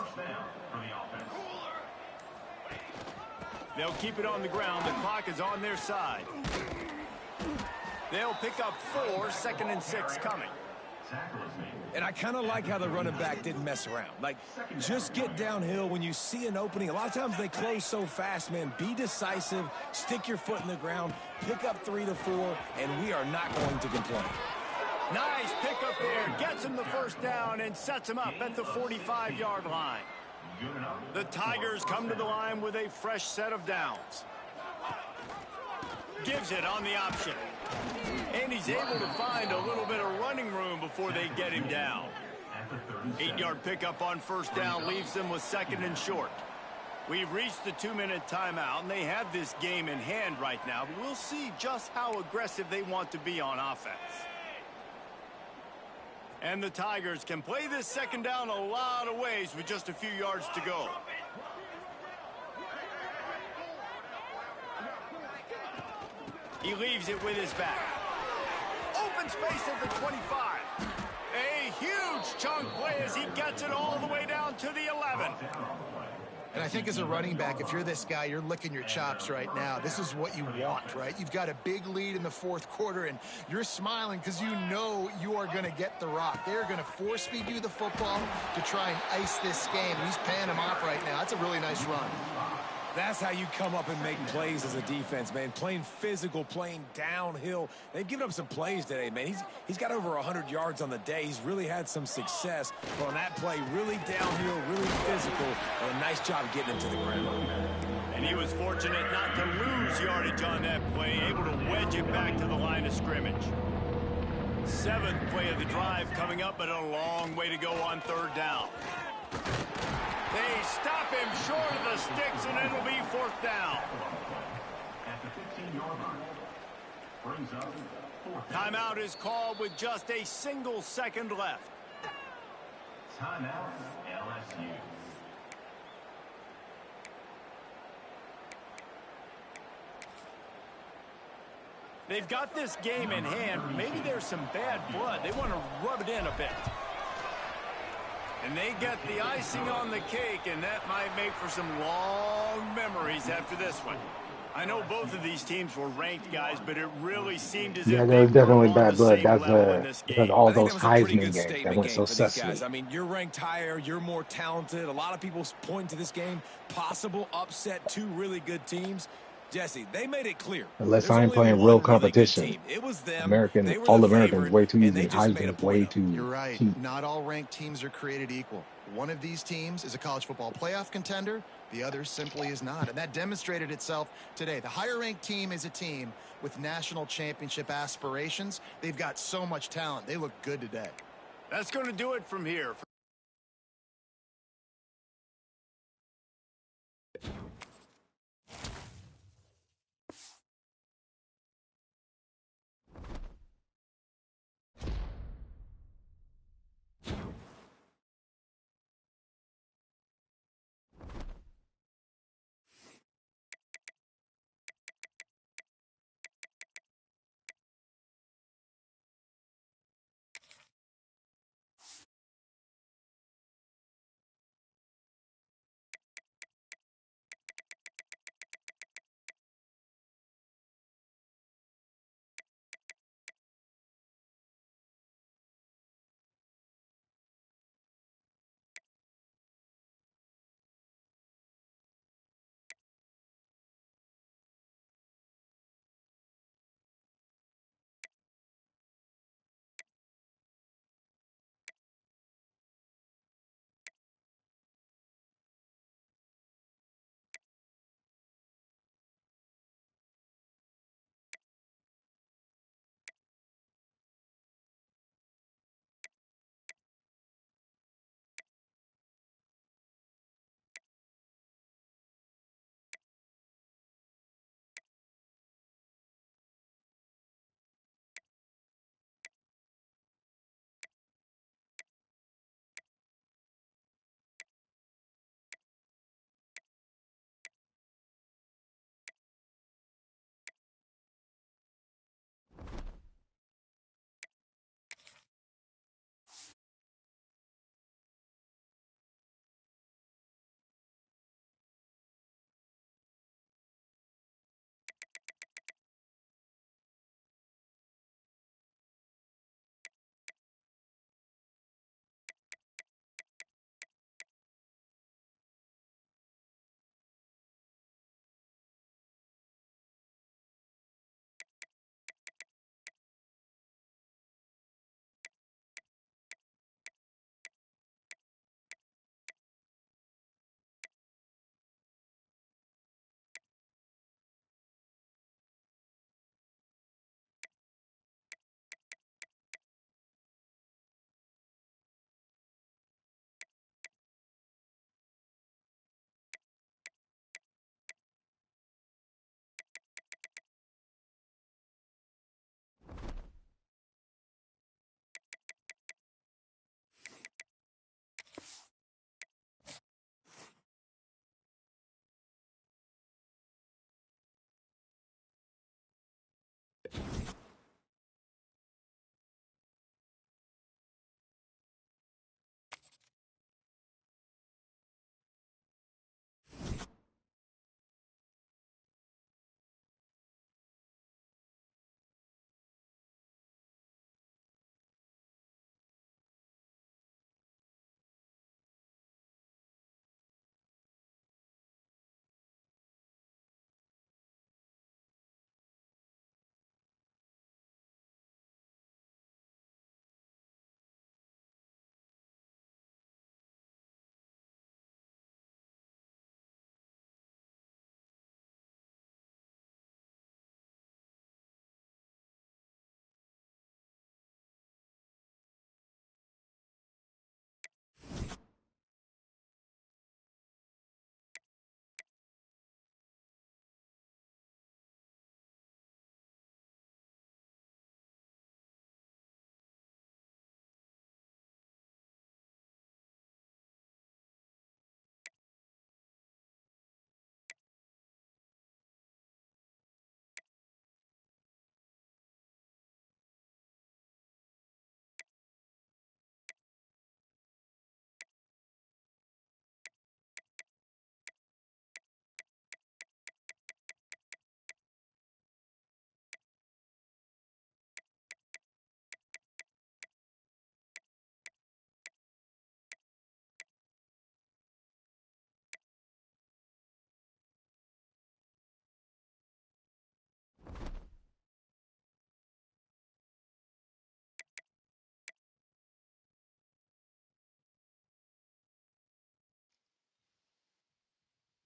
[SPEAKER 2] They'll keep it on the ground. The clock is on their side. They'll pick up 4, 2nd and 6 coming.
[SPEAKER 5] Tackle is made.
[SPEAKER 3] And I kind of like how the running back didn't mess around. Like, just get downhill when you see an opening. A lot of times they close so fast, man. Be decisive, stick your foot in the ground, pick up 3 to 4, and we are not going to complain.
[SPEAKER 2] Nice pickup there. Gets him the first down and sets him up at the 45-yard line. The Tigers come to the line with a fresh set of downs. Gives it on the option. And he's able to find a little bit of running room before they get him down. 8-yard pickup on first down leaves them with second and short. We've reached the 2-minute timeout, and they have this game in hand right now. But we'll see just how aggressive they want to be on offense. And the Tigers can play this second down a lot of ways with just a few yards to go. He leaves it with his back. Open space at the 25. A huge chunk play as he gets it all the way down to the 11.
[SPEAKER 4] And I think as a running back, if you're this guy, you're licking your chops right now. This is what you want, right? You've got a big lead in the fourth quarter, and you're smiling because you know you are going to get the rock. They're going to force-feed you the football to try and ice this game. He's paying him off right now. That's a really nice run.
[SPEAKER 3] That's how you come up and make plays as a defense, man. Playing physical, playing downhill. They've given up some plays today, man. He's got over 100 yards on the day. He's really had some success. But on that play, really downhill, really physical, and a nice job getting him to the ground.
[SPEAKER 2] And he was fortunate not to lose yardage on that play, able to wedge it back to the line of scrimmage. 7th play of the drive coming up, but a long way to go on third down. They stop him short of the sticks, and it'll be fourth down.
[SPEAKER 5] At the 15-yard line. Brings up fourth down.
[SPEAKER 2] Timeout is called with just a single second left.
[SPEAKER 5] Timeout, LSU.
[SPEAKER 2] They've got this game in hand. Maybe there's some bad blood. They want to rub it in a bit. And they get the icing on the cake, and that might make for some long memories after this one. I know both of these teams were ranked, guys, but it really seemed as if
[SPEAKER 1] Yeah,
[SPEAKER 2] they
[SPEAKER 1] there's
[SPEAKER 2] were
[SPEAKER 1] definitely
[SPEAKER 2] on
[SPEAKER 1] bad
[SPEAKER 2] the
[SPEAKER 1] blood.
[SPEAKER 2] same
[SPEAKER 1] That's
[SPEAKER 2] level in this
[SPEAKER 1] because
[SPEAKER 2] game.
[SPEAKER 1] all
[SPEAKER 3] I think
[SPEAKER 1] those
[SPEAKER 3] that was a pretty
[SPEAKER 1] Heisman
[SPEAKER 3] good
[SPEAKER 1] games that
[SPEAKER 3] statement
[SPEAKER 1] went
[SPEAKER 3] game
[SPEAKER 1] so
[SPEAKER 3] for these
[SPEAKER 1] successfully.
[SPEAKER 3] guys. I mean, you're ranked higher. You're more talented. A lot of people point to this game. Possible upset, 2 really good teams. Jesse, they made it clear.
[SPEAKER 1] Unless
[SPEAKER 3] There's
[SPEAKER 1] I'm
[SPEAKER 3] only
[SPEAKER 1] playing
[SPEAKER 3] one
[SPEAKER 1] real
[SPEAKER 3] really good
[SPEAKER 1] competition,
[SPEAKER 3] team. It was them.
[SPEAKER 1] American,
[SPEAKER 3] They were
[SPEAKER 1] all
[SPEAKER 3] the
[SPEAKER 1] Americans
[SPEAKER 3] favorite,
[SPEAKER 1] way too
[SPEAKER 3] and
[SPEAKER 1] easy.
[SPEAKER 3] they just made a
[SPEAKER 1] Heisman's
[SPEAKER 3] point
[SPEAKER 1] way
[SPEAKER 3] of it.
[SPEAKER 1] too
[SPEAKER 4] You're right.
[SPEAKER 1] cheap.
[SPEAKER 4] Not all ranked teams are created equal. One of these teams is a college football playoff contender. The other simply is not. And that demonstrated itself today. The higher ranked team is a team with national championship aspirations. They've got so much talent. They look good today.
[SPEAKER 2] That's going to do it from here.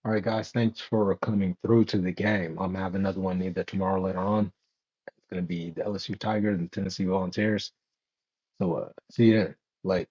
[SPEAKER 1] All right, guys, thanks for coming through to the game. I'm gonna have another one either tomorrow later on. It's gonna be the LSU Tigers and Tennessee Volunteers. So see you then. Like.